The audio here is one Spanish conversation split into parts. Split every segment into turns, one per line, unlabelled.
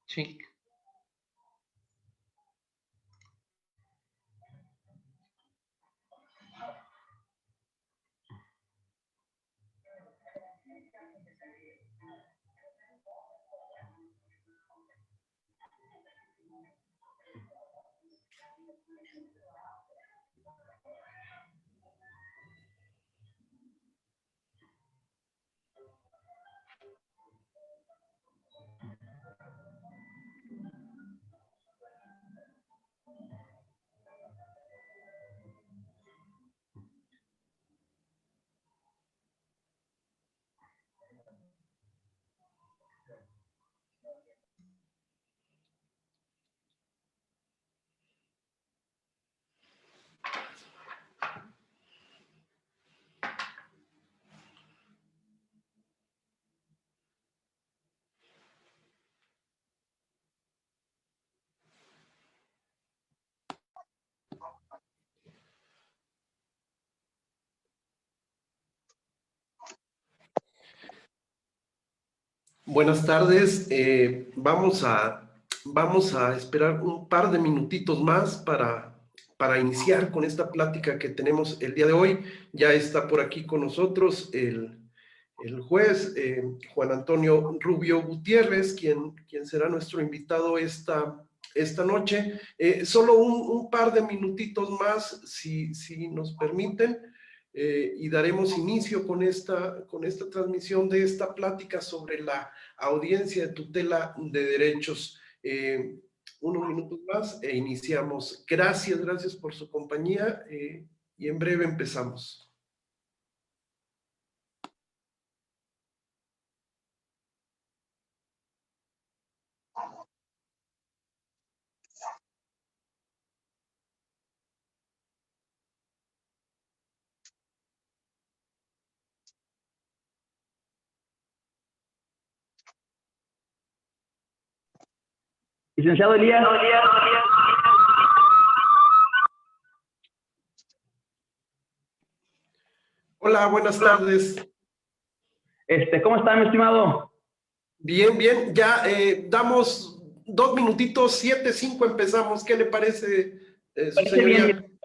Sí. Buenas tardes. Vamos a esperar un par de minutitos más para iniciar con esta plática que tenemos el día de hoy. Ya está por aquí con nosotros el juez Juan Antonio Rubio Gutiérrez, quien será nuestro invitado esta noche. Solo un par de minutitos más, si nos permiten. Y daremos inicio con esta transmisión de esta plática sobre la audiencia de tutela de derechos. Unos minutos más e iniciamos. Gracias por su compañía y en breve empezamos.
Licenciado Elías.
Hola, buenas tardes.
¿Cómo está, mi estimado?
Bien. Ya damos 2 minutitos, 7:05 empezamos. ¿Qué le parece, su señoría?
Bien.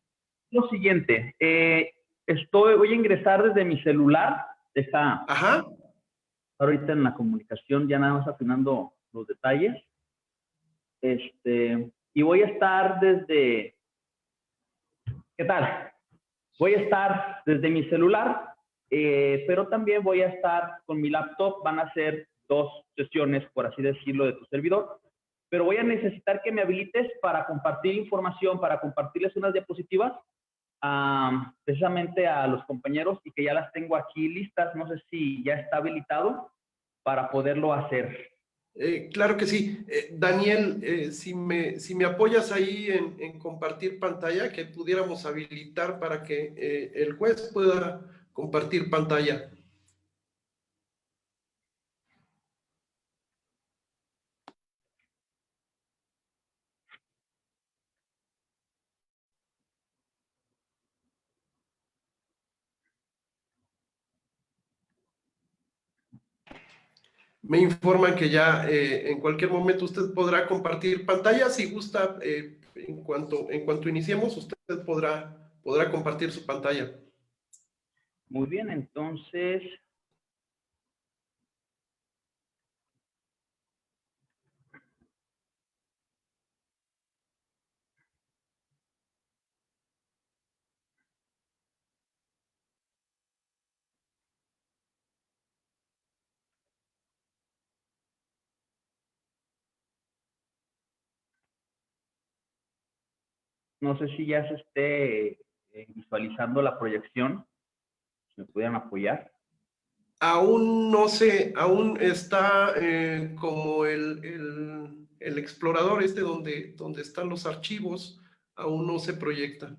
Lo siguiente, voy a ingresar desde mi celular. Está ahorita en la comunicación, ya nada más afinando los detalles. Y voy a estar desde... ¿Qué tal? Voy a estar desde mi celular, pero también voy a estar con mi laptop. Van a ser 2 sesiones, por así decirlo, de tu servidor. Pero voy a necesitar que me habilites para compartir información, para compartirles unas diapositivas precisamente a los compañeros, y que ya las tengo aquí listas. No sé si ya está habilitado para poderlo hacer.
Claro que sí. Daniel, si me apoyas ahí en compartir pantalla, que pudiéramos habilitar para que el juez pueda compartir pantalla. Me informan que ya en cualquier momento usted podrá compartir pantalla. Si gusta, en cuanto iniciemos, usted podrá compartir su pantalla.
Muy bien, entonces... No sé si ya se esté visualizando la proyección. Si me pudieran apoyar.
Aún no sé, aún está como el explorador donde están los archivos, aún no se proyecta.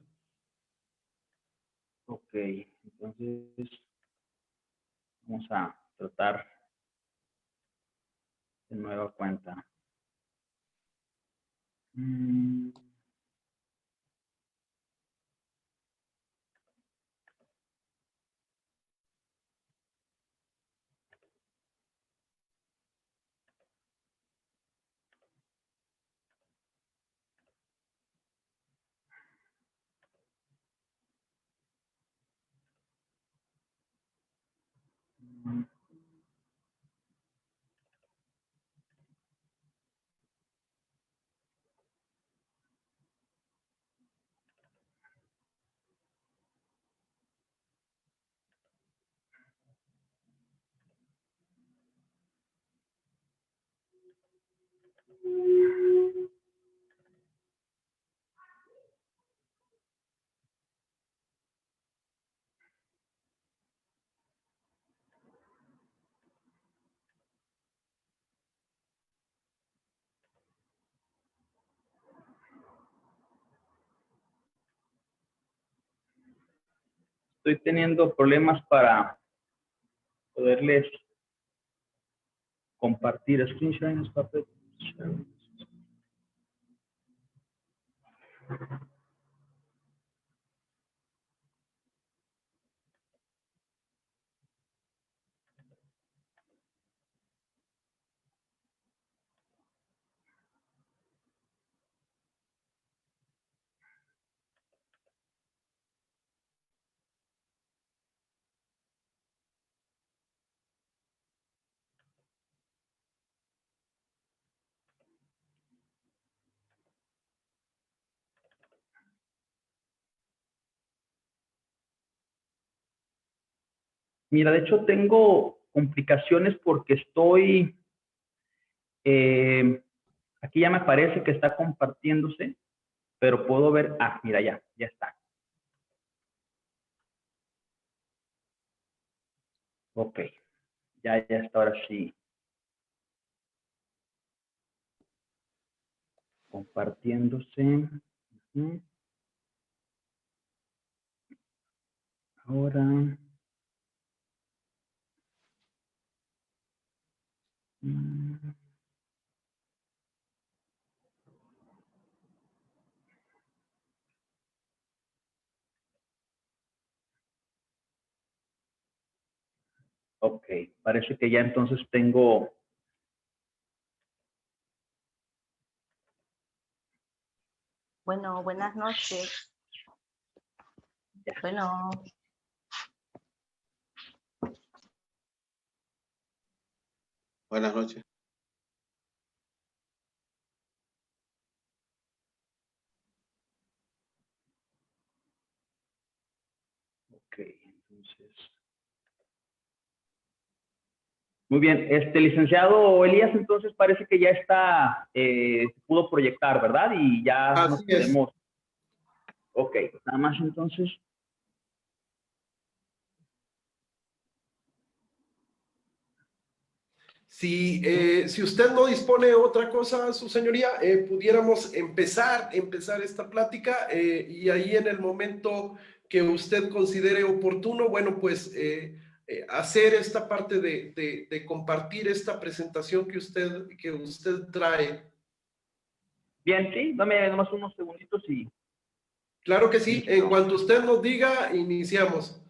Ok, entonces vamos a tratar de nueva cuenta. Estoy teniendo problemas para poderles compartir screen sharing. Mira, de hecho tengo complicaciones porque estoy, aquí ya me parece que está compartiéndose, pero puedo ver, mira, ya está. Ok, ya está, ahora sí. Compartiéndose. Ahora. Ok, parece que ya entonces tengo.
Bueno, buenas noches.
Ya.
Bueno.
Buenas noches.
Ok, entonces. Muy bien, licenciado Elías, entonces parece que ya está, se pudo proyectar, ¿verdad? Y ya nos
Así es.
podemos. Ok, nada más entonces.
Si usted no dispone de otra cosa, su señoría, pudiéramos empezar esta plática y ahí en el momento que usted considere oportuno, bueno, pues hacer esta parte de compartir esta presentación que usted trae.
Bien, sí, dame nomás unos segunditos y.
Claro que sí,
Listo.
en cuanto usted nos diga, iniciamos.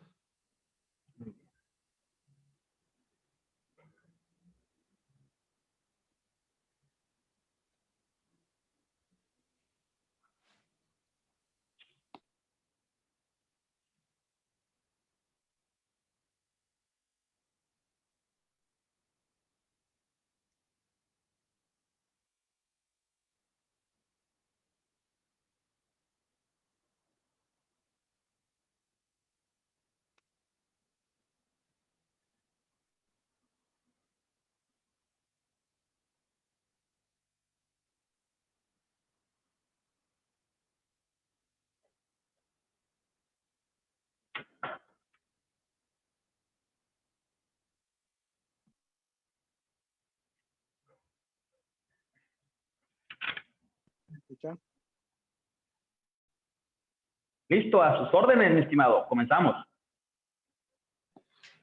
Listo, a sus órdenes, mi estimado. Comenzamos.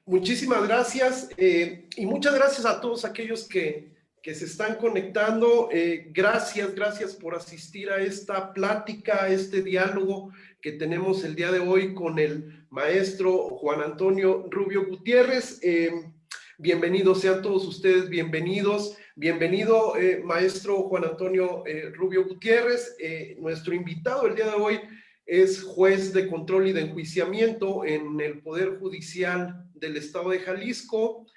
Muchísimas gracias y muchas gracias a todos aquellos que se están conectando. Gracias por asistir a esta plática, a este diálogo que tenemos el día de hoy con el maestro Juan Antonio Rubio Gutiérrez. Bienvenidos sean todos ustedes, bienvenidos. Bienvenido, maestro Juan Antonio Rubio Gutiérrez. Nuestro invitado el día de hoy es juez de control y de enjuiciamiento en el Poder Judicial del Estado de Jalisco,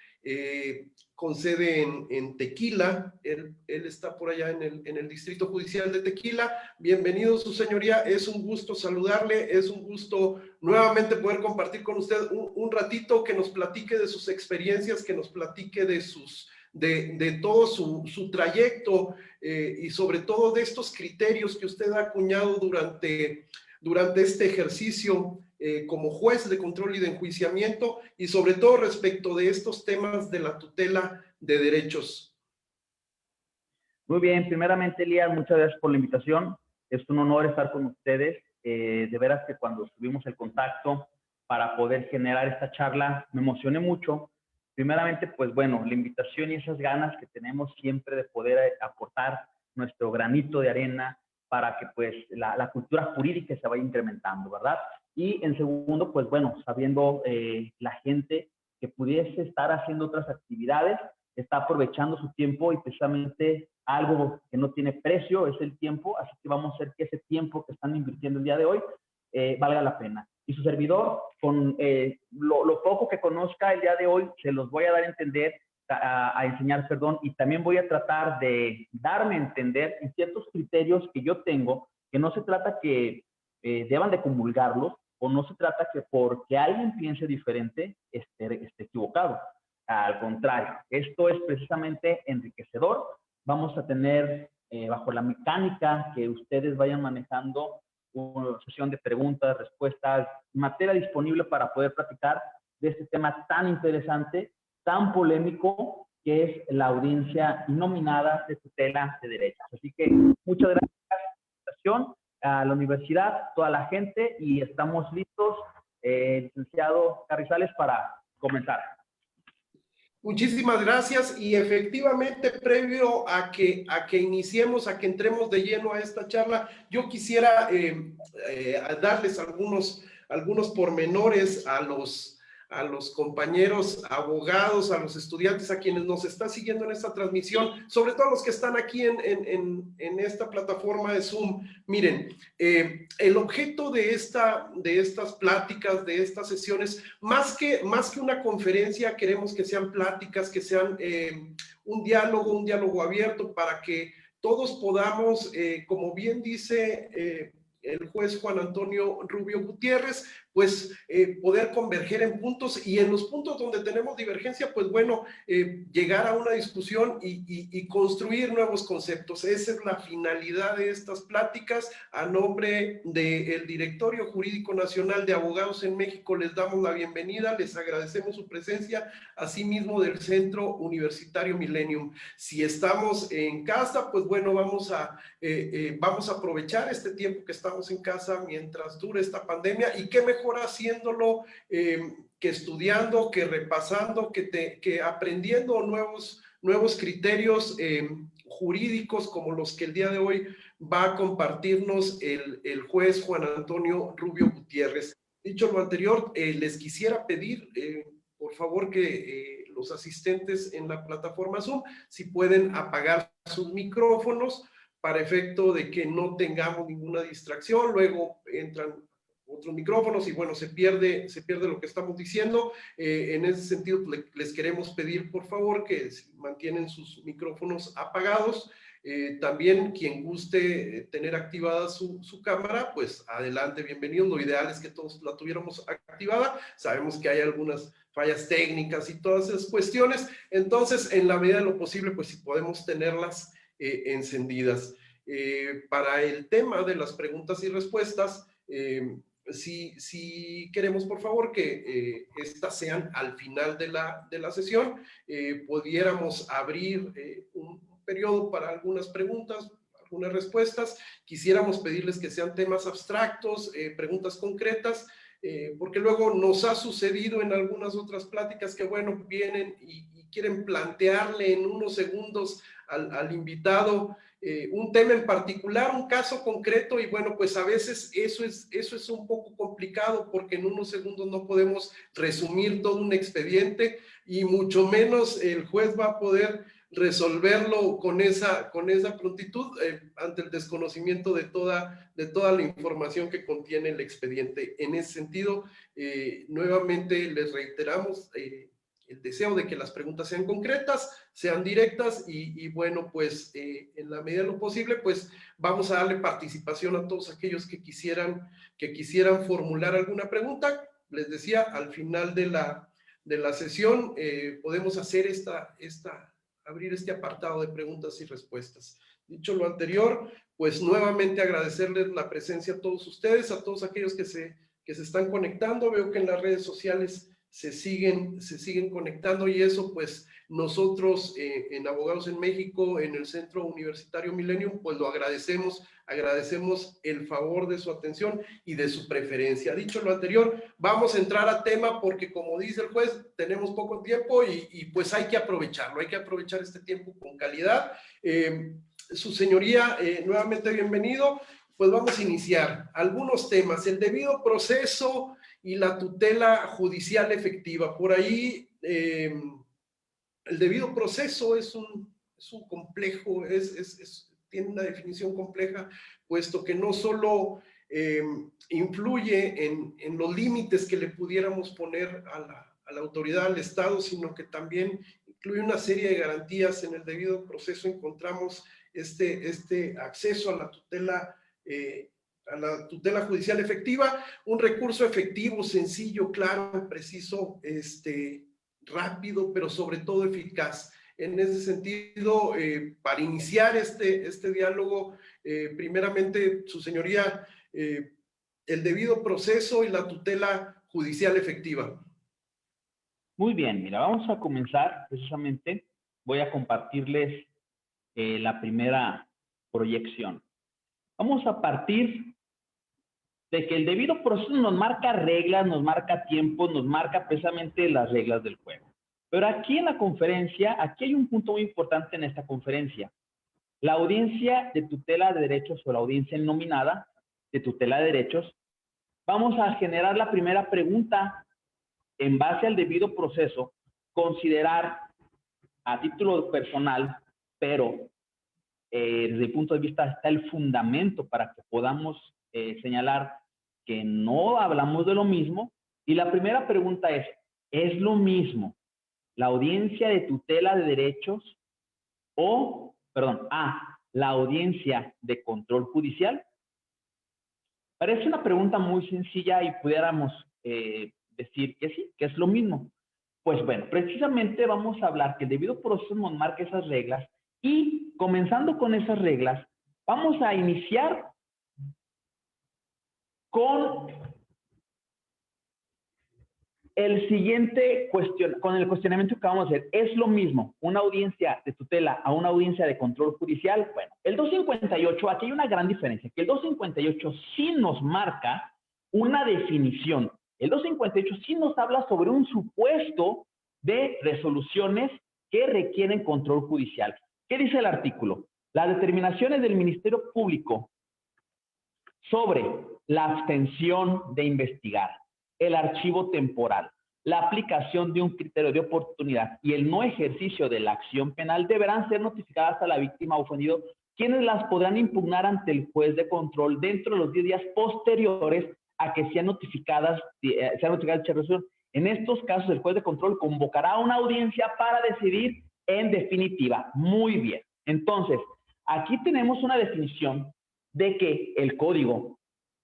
con sede en Tequila. Él está por allá en el Distrito Judicial de Tequila. Bienvenido, su señoría. Es un gusto saludarle. Es un gusto nuevamente poder compartir con usted un ratito, que nos platique de sus experiencias, que nos platique de sus de todo su trayecto y sobre todo de estos criterios que usted ha acuñado durante este ejercicio como juez de control y de enjuiciamiento y sobre todo respecto de estos temas de la tutela de derechos.
Muy bien, primeramente, Elías, muchas gracias por la invitación. Es un honor estar con ustedes. De veras que cuando tuvimos el contacto para poder generar esta charla, me emocioné mucho. Primeramente, pues bueno, la invitación y esas ganas que tenemos siempre de poder aportar nuestro granito de arena para que pues la cultura jurídica se vaya incrementando, ¿verdad? Y en segundo, pues bueno, sabiendo la gente que pudiese estar haciendo otras actividades, está aprovechando su tiempo y precisamente algo que no tiene precio es el tiempo, así que vamos a hacer que ese tiempo que están invirtiendo el día de hoy valga la pena. Y su servidor, con lo poco que conozca el día de hoy, se los voy a dar a entender, a enseñar, perdón, y también voy a tratar de darme a entender en ciertos criterios que yo tengo, que no se trata que deban de comulgarlos, o no se trata que porque alguien piense diferente esté equivocado. Al contrario, esto es precisamente enriquecedor. Vamos a tener, bajo la mecánica que ustedes vayan manejando, una sesión de preguntas, respuestas, materia disponible para poder platicar de este tema tan interesante, tan polémico, que es la audiencia nominada de tutela de derechos. Así que muchas gracias por la invitación a la universidad, toda la gente, y estamos listos, licenciado Carrizales, para comenzar.
Muchísimas gracias y efectivamente previo a que iniciemos, a que entremos de lleno a esta charla, yo quisiera darles algunos pormenores a los compañeros abogados, a los estudiantes, a quienes nos están siguiendo en esta transmisión, sobre todo a los que están aquí en esta plataforma de Zoom. Miren, el objeto de estas pláticas, de estas sesiones, más que una conferencia, queremos que sean pláticas, que sean un diálogo abierto para que todos podamos, como bien dice el juez Juan Antonio Rubio Gutiérrez, pues poder converger en puntos y en los puntos donde tenemos divergencia, pues bueno, llegar a una discusión y construir nuevos conceptos. Esa es la finalidad de estas pláticas. A nombre del Directorio Jurídico Nacional de Abogados en México les damos la bienvenida, les agradecemos su presencia, asimismo del Centro Universitario Millennium. Si estamos en casa, pues bueno, vamos a aprovechar este tiempo que estamos en casa mientras dure esta pandemia, y qué mejor haciéndolo que estudiando, que repasando, que aprendiendo nuevos criterios jurídicos como los que el día de hoy va a compartirnos el juez Juan Antonio Rubio Gutiérrez. Dicho lo anterior, les quisiera pedir, por favor, que los asistentes en la plataforma Zoom, si pueden apagar sus micrófonos para efecto de que no tengamos ninguna distracción. Luego entran otros micrófonos y bueno, se pierde lo que estamos diciendo. En ese sentido, les queremos pedir, por favor, que mantienen sus micrófonos apagados. También quien guste tener activada su cámara, pues adelante, bienvenido. Lo ideal es que todos la tuviéramos activada. Sabemos que hay algunas fallas técnicas y todas esas cuestiones. Entonces, en la medida de lo posible, pues si podemos tenerlas encendidas. Para el tema de las preguntas y respuestas, si queremos, por favor, que estas sean al final de la sesión, pudiéramos abrir un periodo para algunas preguntas, algunas respuestas. Quisiéramos pedirles que sean temas abstractos, preguntas concretas, porque luego nos ha sucedido en algunas otras pláticas que, bueno, vienen y quieren plantearle en unos segundos al invitado un tema en particular, un caso concreto, y bueno, pues a veces eso es un poco complicado porque en unos segundos no podemos resumir todo un expediente y mucho menos el juez va a poder resolverlo con esa prontitud ante el desconocimiento de toda la información que contiene el expediente. En ese sentido, nuevamente les reiteramos el deseo de que las preguntas sean concretas, sean directas y bueno, pues en la medida de lo posible, pues vamos a darle participación a todos aquellos que quisieran formular alguna pregunta. Les decía, al final de la sesión podemos hacer esta abrir este apartado de preguntas y respuestas. Dicho lo anterior, pues nuevamente agradecerles la presencia a todos ustedes, a todos aquellos que se están conectando. Veo que en las redes sociales se siguen conectando, y eso pues nosotros en Abogados en México, en el Centro Universitario Millennium, pues lo agradecemos el favor de su atención y de su preferencia. Dicho lo anterior, vamos a entrar a tema porque, como dice el juez, tenemos poco tiempo y pues hay que aprovecharlo, hay que aprovechar este tiempo con calidad. Su señoría, nuevamente bienvenido. Pues vamos a iniciar algunos temas: el debido proceso y la tutela judicial efectiva. Por ahí, el debido proceso es un complejo, tiene una definición compleja, puesto que no solo influye en los límites que le pudiéramos poner a la autoridad, al Estado, sino que también incluye una serie de garantías. En el debido proceso encontramos este acceso a la tutela judicial efectiva, un recurso efectivo, sencillo, claro, preciso, rápido, pero sobre todo eficaz. En ese sentido, para iniciar este diálogo, primeramente, su señoría, el debido proceso y la tutela judicial efectiva.
Muy bien, mira, vamos a comenzar precisamente. Voy a compartirles la primera proyección. Vamos a partir de que el debido proceso nos marca reglas, nos marca tiempos, nos marca precisamente las reglas del juego. Pero aquí en la conferencia, aquí hay un punto muy importante en esta conferencia. La audiencia de tutela de derechos o la audiencia nominada de tutela de derechos, vamos a generar la primera pregunta en base al debido proceso, considerar a título personal, pero desde el punto de vista está el fundamento para que podamos señalar que no hablamos de lo mismo. Y la primera pregunta ¿es lo mismo la audiencia de tutela de derechos la audiencia de control judicial? Parece una pregunta muy sencilla y pudiéramos decir que sí, que es lo mismo. Pues bueno, precisamente vamos a hablar que el debido proceso nos marca esas reglas, y comenzando con esas reglas, vamos a iniciar con el siguiente cuestionamiento que vamos a hacer. ¿Es lo mismo una audiencia de tutela a una audiencia de control judicial? Bueno, el 258, aquí hay una gran diferencia, que el 258 sí nos marca una definición. El 258 sí nos habla sobre un supuesto de resoluciones que requieren control judicial. ¿Qué dice el artículo? Las determinaciones del Ministerio Público sobre la abstención de investigar, el archivo temporal, la aplicación de un criterio de oportunidad y el no ejercicio de la acción penal deberán ser notificadas a la víctima o ofendido, quienes las podrán impugnar ante el juez de control dentro de los 10 días posteriores a que sean notificadas dicha resolución. En estos casos, el juez de control convocará una audiencia para decidir en definitiva. Muy bien. Entonces, aquí tenemos una definición de que el Código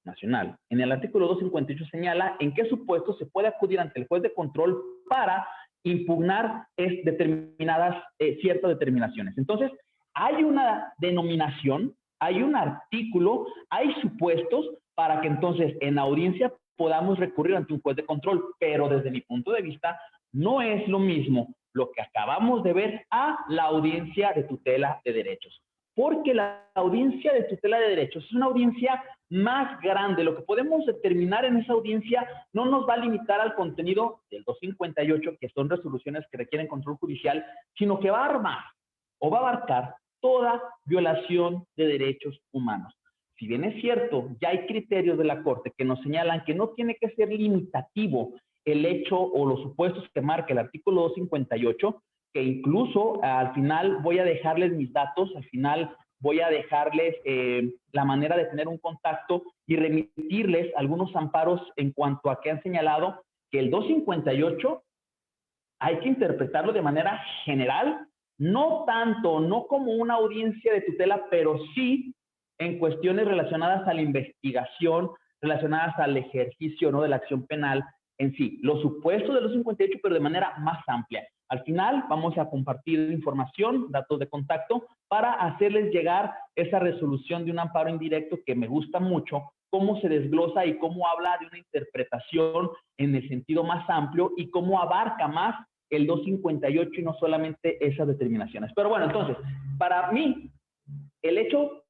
Nacional, en el artículo 258, señala en qué supuestos se puede acudir ante el juez de control para impugnar ciertas determinaciones. Entonces, hay una denominación, hay un artículo, hay supuestos para que entonces en audiencia podamos recurrir ante un juez de control, pero desde mi punto de vista no es lo mismo lo que acabamos de ver a la audiencia de tutela de derechos. Porque la audiencia de tutela de derechos es una audiencia más grande. Lo que podemos determinar en esa audiencia no nos va a limitar al contenido del 258, que son resoluciones que requieren control judicial, sino que va a abarcar toda violación de derechos humanos. Si bien es cierto, ya hay criterios de la Corte que nos señalan que no tiene que ser limitativo el hecho o los supuestos que marca el artículo 258, que incluso al final voy a dejarles mis datos, al final voy a dejarles la manera de tener un contacto y remitirles algunos amparos en cuanto a que han señalado que el 258 hay que interpretarlo de manera general, no como una audiencia de tutela, pero sí en cuestiones relacionadas a la investigación, relacionadas al ejercicio, ¿no?, de la acción penal en sí. Los supuestos de los 258, pero de manera más amplia. Al final vamos a compartir información, datos de contacto, para hacerles llegar esa resolución de un amparo indirecto que me gusta mucho, cómo se desglosa y cómo habla de una interpretación en el sentido más amplio y cómo abarca más el 258 y no solamente esas determinaciones. Pero bueno, entonces, para mí, el hecho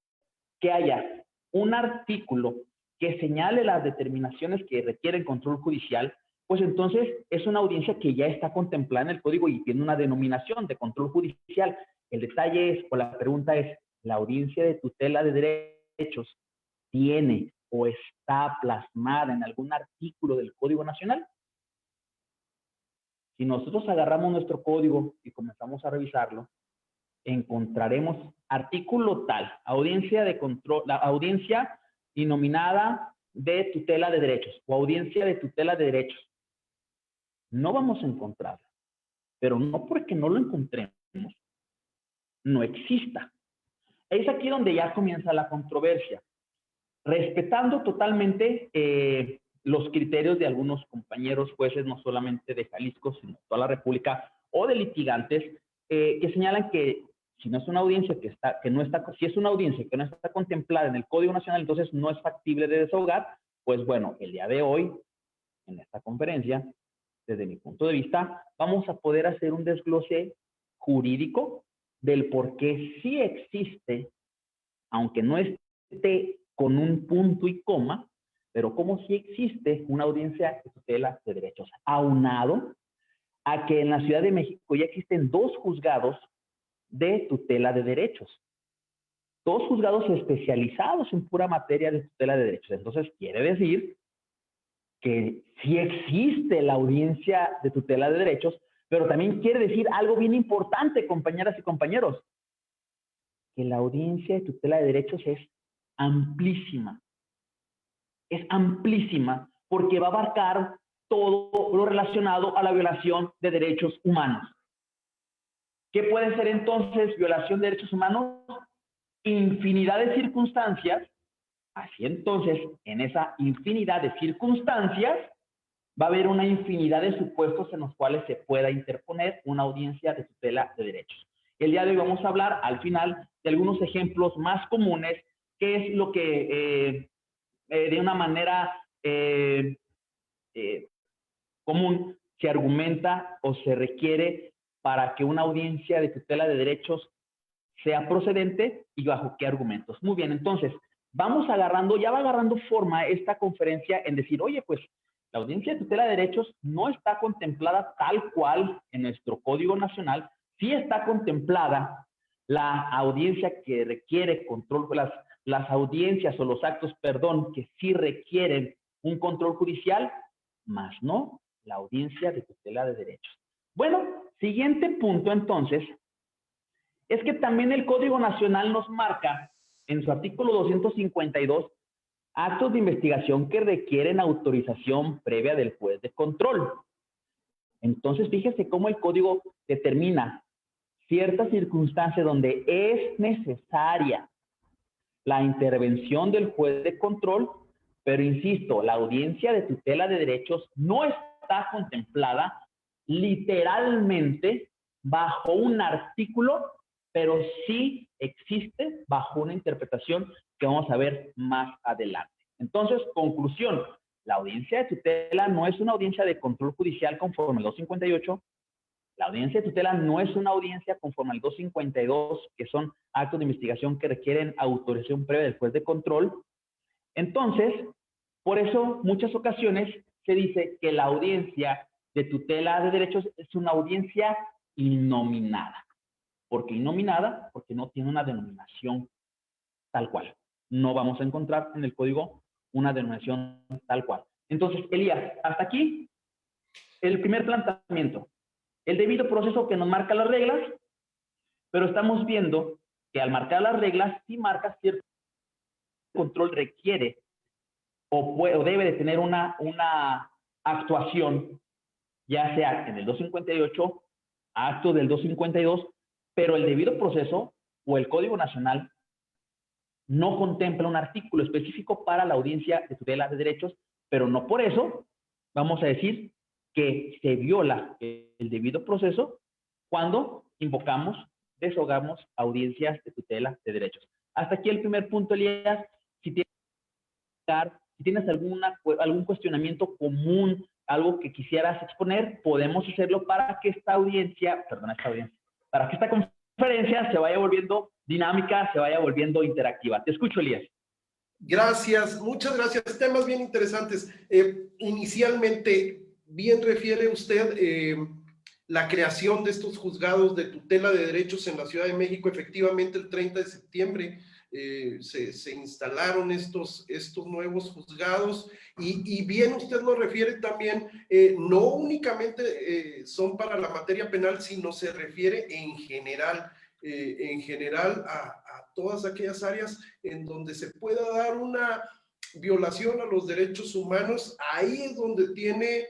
que haya un artículo que señale las determinaciones que requieren control judicial, pues entonces es una audiencia que ya está contemplada en el código y tiene una denominación de control judicial. El detalle es, o la pregunta es, ¿la audiencia de tutela de derechos tiene o está plasmada en algún artículo del Código Nacional? Si nosotros agarramos nuestro código y comenzamos a revisarlo, encontraremos artículo tal, audiencia de control, la audiencia denominada de tutela de derechos o audiencia de tutela de derechos. No vamos a encontrarla, pero no porque no lo encontremos, no exista. Es aquí donde ya comienza la controversia, respetando totalmente los criterios de algunos compañeros jueces, no solamente de Jalisco, sino de toda la República, o de litigantes, que señalan que si no es una audiencia si es una audiencia que no está contemplada en el Código Nacional, entonces no es factible de desahogar. Pues bueno, el día de hoy, en esta conferencia, desde mi punto de vista, vamos a poder hacer un desglose jurídico del por qué sí existe, aunque no esté con un punto y coma, pero como sí existe una audiencia de tutela de derechos, aunado a que en la Ciudad de México ya existen 2 juzgados de tutela de derechos. 2 juzgados especializados en pura materia de tutela de derechos. Entonces, quiere decir que sí existe la audiencia de tutela de derechos, pero también quiere decir algo bien importante, compañeras y compañeros, que la audiencia de tutela de derechos es amplísima. Es amplísima porque va a abarcar todo lo relacionado a la violación de derechos humanos. ¿Qué puede ser entonces violación de derechos humanos? Infinidad de circunstancias. Así entonces, en esa infinidad de circunstancias, va a haber una infinidad de supuestos en los cuales se pueda interponer una audiencia de tutela de derechos. El día de hoy vamos a hablar, al final, de algunos ejemplos más comunes, que es lo que de una manera común se argumenta o se requiere para que una audiencia de tutela de derechos sea procedente y bajo qué argumentos. Muy bien, entonces, vamos agarrando, ya va agarrando forma esta conferencia en decir, oye, pues, la audiencia de tutela de derechos no está contemplada tal cual en nuestro Código Nacional, sí está contemplada la audiencia que requiere control, las audiencias o los actos, perdón, que sí requieren un control judicial, más no la audiencia de tutela de derechos. Bueno, siguiente punto entonces, es que también el Código Nacional nos marca en su artículo 252 actos de investigación que requieren autorización previa del juez de control. Entonces, fíjese cómo el código determina ciertas circunstancias donde es necesaria la intervención del juez de control, pero insisto, la audiencia de tutela de derechos no está contemplada literalmente bajo un artículo, pero sí existe bajo una interpretación que vamos a ver más adelante. Entonces, conclusión, la audiencia de tutela no es una audiencia de control judicial conforme al 258, la audiencia de tutela no es una audiencia conforme al 252, que son actos de investigación que requieren autorización previa del juez de control. Entonces, por eso, muchas ocasiones se dice que la audiencia de tutela de derechos es una audiencia innominada. ¿Por qué innominada? Porque no tiene una denominación tal cual. No vamos a encontrar en el código una denominación tal cual. Entonces, Elías, hasta aquí el primer planteamiento. El debido proceso que nos marca las reglas, pero estamos viendo que al marcar las reglas, sí marca cierto control requiere o debe de tener una actuación, ya sea en el 258, acto del 252, pero el debido proceso o el Código Nacional no contempla un artículo específico para la audiencia de tutela de derechos, pero no por eso vamos a decir que se viola el debido proceso cuando invocamos, desahogamos audiencias de tutela de derechos. Hasta aquí el primer punto, Elías. Si tienes algún cuestionamiento común, algo que quisieras exponer, podemos hacerlo para que esta conferencia se vaya volviendo dinámica, se vaya volviendo interactiva. Te escucho, Elías.
Gracias, muchas gracias. Temas bien interesantes. Inicialmente, bien refiere usted la creación de estos juzgados de tutela de derechos en la Ciudad de México. Efectivamente, el 30 de septiembre se instalaron estos nuevos juzgados y bien usted lo refiere también, no únicamente son para la materia penal, sino se refiere en general a todas aquellas áreas en donde se pueda dar una violación a los derechos humanos. Ahí es donde tiene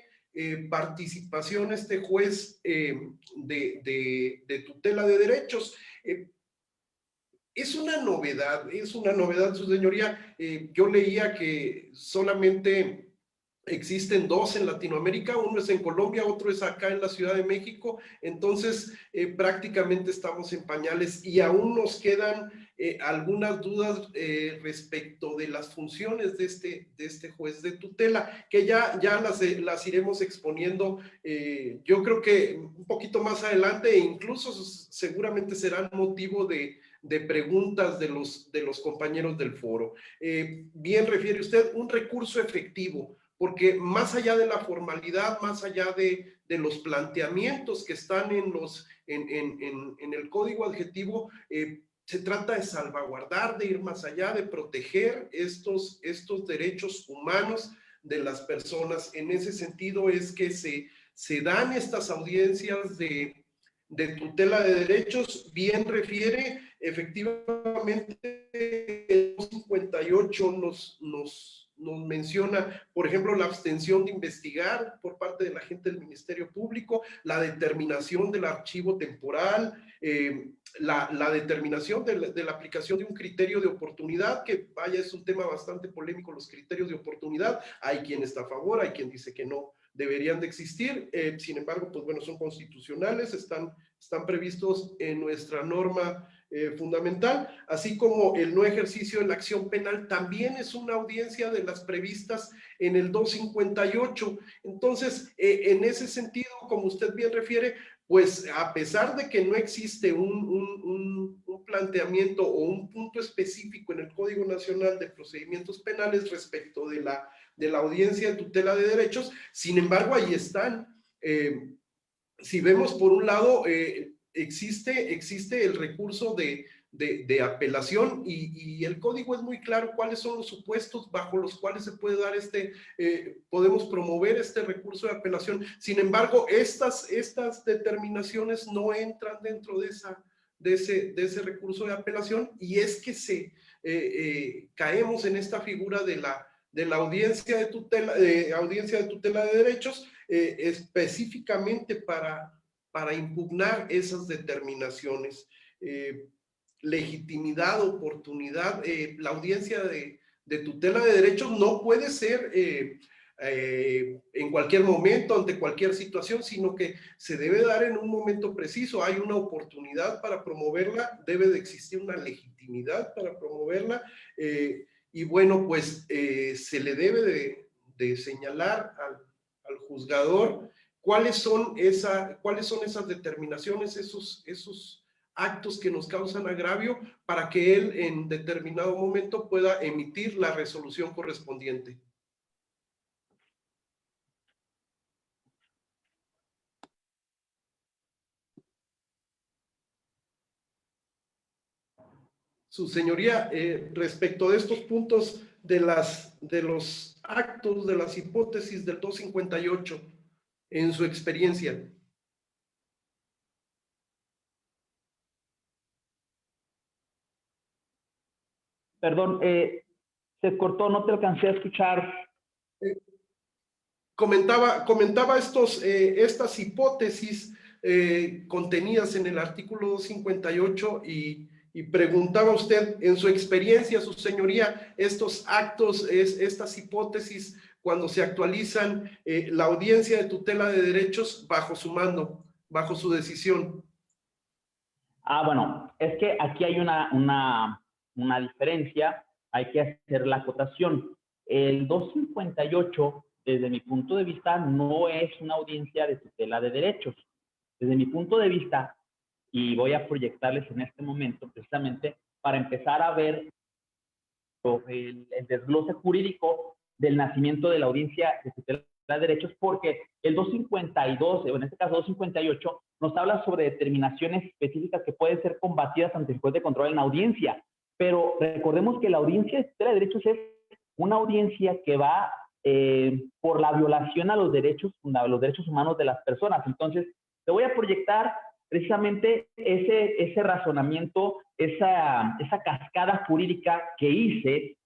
participación este juez de tutela de derechos. Es una novedad, su señoría. Yo leía que solamente existen dos en Latinoamérica, uno es en Colombia, otro es acá en la Ciudad de México. Entonces prácticamente estamos en pañales y aún nos quedan algunas dudas respecto de las funciones de este juez de tutela, que ya las iremos exponiendo, yo creo que un poquito más adelante, e incluso seguramente serán motivo de preguntas de los compañeros del foro. Bien refiere usted un recurso efectivo, porque más allá de la formalidad, más allá de los planteamientos que están en el código adjetivo, se trata de salvaguardar, de ir más allá, de proteger estos derechos humanos de las personas. En ese sentido es que se dan estas audiencias de tutela de derechos. Bien refiere, efectivamente, el 58 nos menciona, por ejemplo, la abstención de investigar por parte del agente del Ministerio Público, la determinación del archivo temporal, la determinación de la aplicación de un criterio de oportunidad, que vaya, es un tema bastante polémico, los criterios de oportunidad. Hay quien está a favor, hay quien dice que no deberían de existir. Sin embargo, pues bueno, son constitucionales, están previstos en nuestra norma fundamental, así como el no ejercicio de la acción penal también es una audiencia de las previstas en el 258. Entonces, en ese sentido, como usted bien refiere, pues a pesar de que no existe un planteamiento o un punto específico en el Código Nacional de Procedimientos Penales respecto de la audiencia de tutela de derechos, sin embargo, ahí están. Si vemos por un lado, existe el recurso de apelación y el código es muy claro cuáles son los supuestos bajo los cuales se puede dar podemos promover este recurso de apelación. Sin embargo, estas determinaciones no entran dentro de ese recurso de apelación, y es que caemos en esta figura de la audiencia de tutela de derechos, específicamente para impugnar esas determinaciones. Legitimidad, oportunidad, la audiencia de tutela de derechos no puede ser en cualquier momento, ante cualquier situación, sino que se debe dar en un momento preciso. Hay una oportunidad para promoverla, debe de existir una legitimidad para promoverla, y bueno, pues se le debe de señalar al juzgador cuáles son esas determinaciones, esos actos que nos causan agravio, para que él en determinado momento pueda emitir la resolución correspondiente. Su señoría, respecto de estos puntos de los actos, de las hipótesis del 258, en su experiencia.
Perdón, se cortó, no te alcancé a escuchar.
Comentaba estas hipótesis contenidas en el artículo 258 y preguntaba usted, en su experiencia, su señoría, estos actos, estas hipótesis, cuando se actualizan la audiencia de tutela de derechos bajo su mando, bajo su decisión.
Bueno, es que aquí hay una diferencia, hay que hacer la acotación. El 258, desde mi punto de vista, no es una audiencia de tutela de derechos. Desde mi punto de vista, y voy a proyectarles en este momento precisamente para empezar a ver el desglose jurídico del nacimiento de la audiencia de tutela de derechos, porque el 252, o en este caso 258, nos habla sobre determinaciones específicas que pueden ser combatidas ante el juez de control en la audiencia. Pero recordemos que la audiencia de tutela de derechos es una audiencia que va por la violación a los derechos humanos de las personas. Entonces, te voy a proyectar precisamente ese razonamiento, esa cascada jurídica que hice,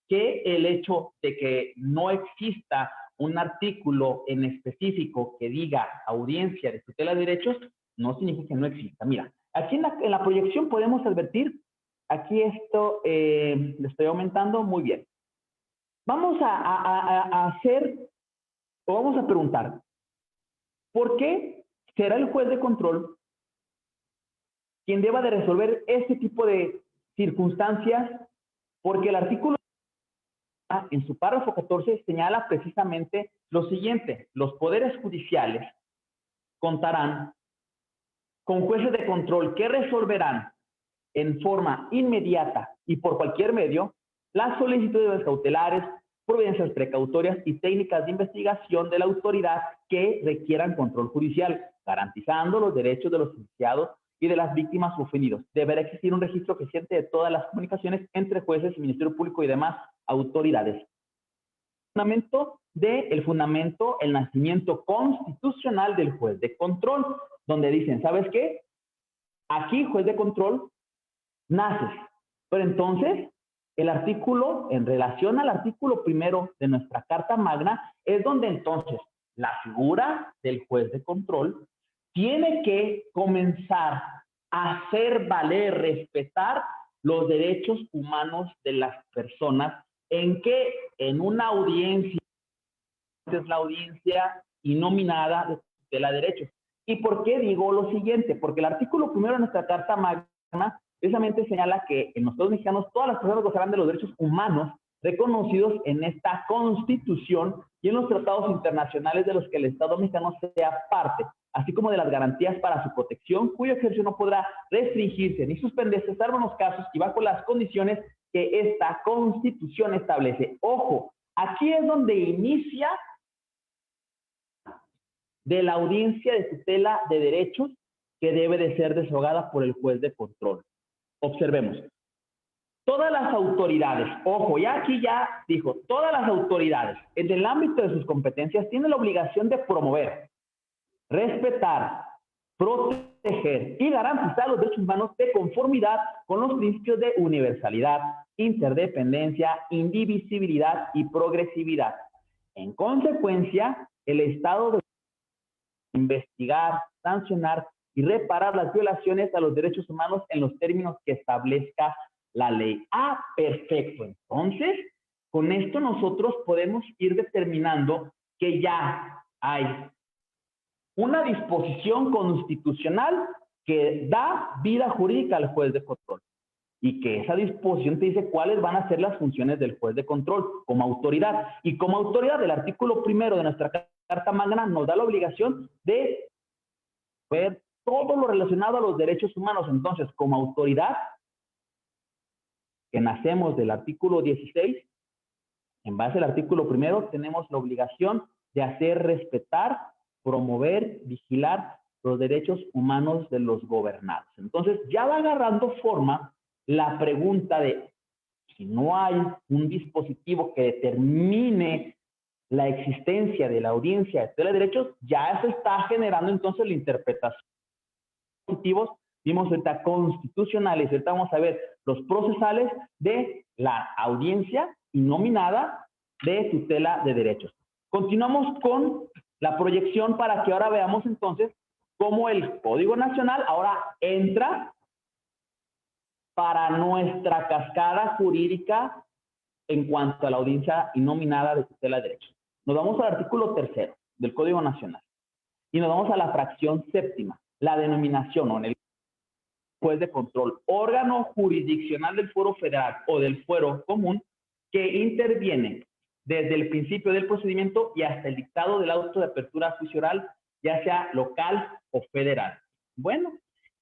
que el hecho de que no exista un artículo en específico que diga audiencia de tutela de derechos, no significa que no exista. Mira, aquí en la proyección podemos advertir, aquí esto le estoy aumentando, muy bien. Vamos a hacer, o vamos a preguntar, ¿por qué será el juez de control quien deba de resolver este tipo de circunstancias? Porque el artículo en su párrafo 14 señala precisamente lo siguiente: los poderes judiciales contarán con jueces de control que resolverán en forma inmediata y por cualquier medio las solicitudes cautelares, providencias precautorias y técnicas de investigación de la autoridad que requieran control judicial, garantizando los derechos de los indiciados y de las víctimas ofendidos. Deberá existir un registro eficiente de todas las comunicaciones entre jueces, Ministerio Público y demás autoridades. El nacimiento constitucional del juez de control, donde dicen, ¿sabes qué? Aquí, juez de control, naces. Pero entonces, el artículo, en relación al artículo primero de nuestra Carta Magna, es donde entonces la figura del juez de control tiene que comenzar a hacer valer, respetar los derechos humanos de las personas, en que en una audiencia, es la audiencia innominada de tutela de derechos. ¿Y por qué digo lo siguiente? Porque el artículo primero de nuestra Carta Magna precisamente señala que en los Estados mexicanos todas las personas gozarán de los derechos humanos reconocidos en esta Constitución y en los tratados internacionales de los que el Estado mexicano sea parte, así como de las garantías para su protección, cuyo ejercicio no podrá restringirse ni suspenderse, salvo en los casos y bajo las condiciones que esta Constitución establece. Ojo, aquí es donde inicia de la audiencia de tutela de derechos que debe de ser desahogada por el juez de control. Observemos. Todas las autoridades, ojo, ya aquí ya dijo, todas las autoridades en el ámbito de sus competencias tienen la obligación de promover, respetar, proteger y garantizar los derechos humanos de conformidad con los principios de universalidad, interdependencia, indivisibilidad y progresividad. En consecuencia, el Estado debe investigar, sancionar y reparar las violaciones a los derechos humanos en los términos que establezca la ley. Perfecto. Entonces, con esto nosotros podemos ir determinando que ya hay una disposición constitucional que da vida jurídica al juez de control y que esa disposición te dice cuáles van a ser las funciones del juez de control como autoridad. Y como autoridad, el artículo primero de nuestra Carta Magna nos da la obligación de ver todo lo relacionado a los derechos humanos. Entonces, como autoridad, que nacemos del artículo 16, en base al artículo primero, tenemos la obligación de hacer respetar, promover, vigilar los derechos humanos de los gobernados. Entonces, ya va agarrando forma la pregunta de si no hay un dispositivo que determine la existencia de la audiencia de tutela de derechos, ya se está generando entonces la interpretación. Dispositivos, vimos ahorita constitucionales, ahorita vamos a ver los procesales de la audiencia innominada de tutela de derechos. Continuamos con la proyección para que ahora veamos entonces cómo el Código Nacional ahora entra para nuestra cascada jurídica en cuanto a la audiencia innominada de tutela de derechos. Nos vamos al artículo 3 del Código Nacional y nos vamos a la fracción séptima. la denominación o en el juez de control, órgano jurisdiccional del fuero federal o del fuero común que interviene desde el principio del procedimiento y hasta el dictado del auto de apertura a juicio oral, ya sea local o federal. Bueno,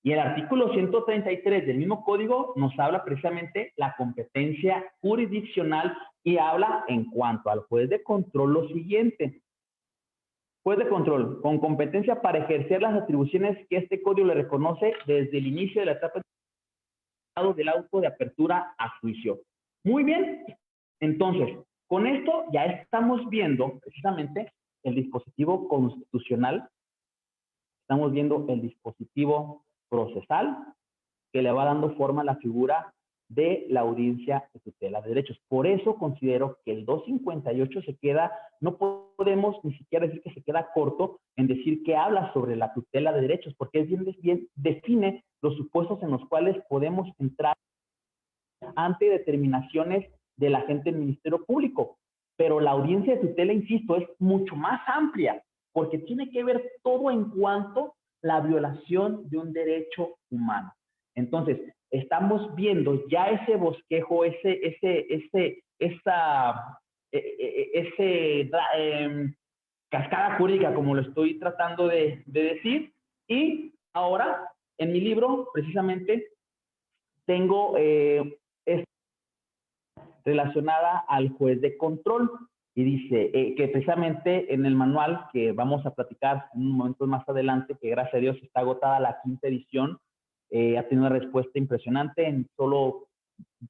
y el artículo 133 del mismo código nos habla precisamente la competencia jurisdiccional y habla en cuanto al juez de control lo siguiente. Juez de control, con competencia para ejercer las atribuciones que este código le reconoce desde el inicio de la etapa del auto de apertura a juicio. Muy bien, entonces, con esto ya estamos viendo precisamente el dispositivo constitucional, estamos viendo el dispositivo procesal que le va dando forma a la figura de la audiencia de tutela de derechos. Por eso considero que el 258 se queda, no podemos ni siquiera decir que se queda corto en decir que habla sobre la tutela de derechos, porque es bien define los supuestos en los cuales podemos entrar ante determinaciones del agente del Ministerio Público. Pero la audiencia de tutela, insisto, es mucho más amplia, porque tiene que ver todo en cuanto a la violación de un derecho humano. Entonces, estamos viendo ya ese bosquejo, cascada jurídica, como lo estoy tratando de decir. Y ahora, en mi libro, precisamente, tengo relacionada al juez de control. Y dice que precisamente en el manual que vamos a platicar en un momento más adelante, que gracias a Dios está agotada la 5ª edición, ha tenido una respuesta impresionante, en solo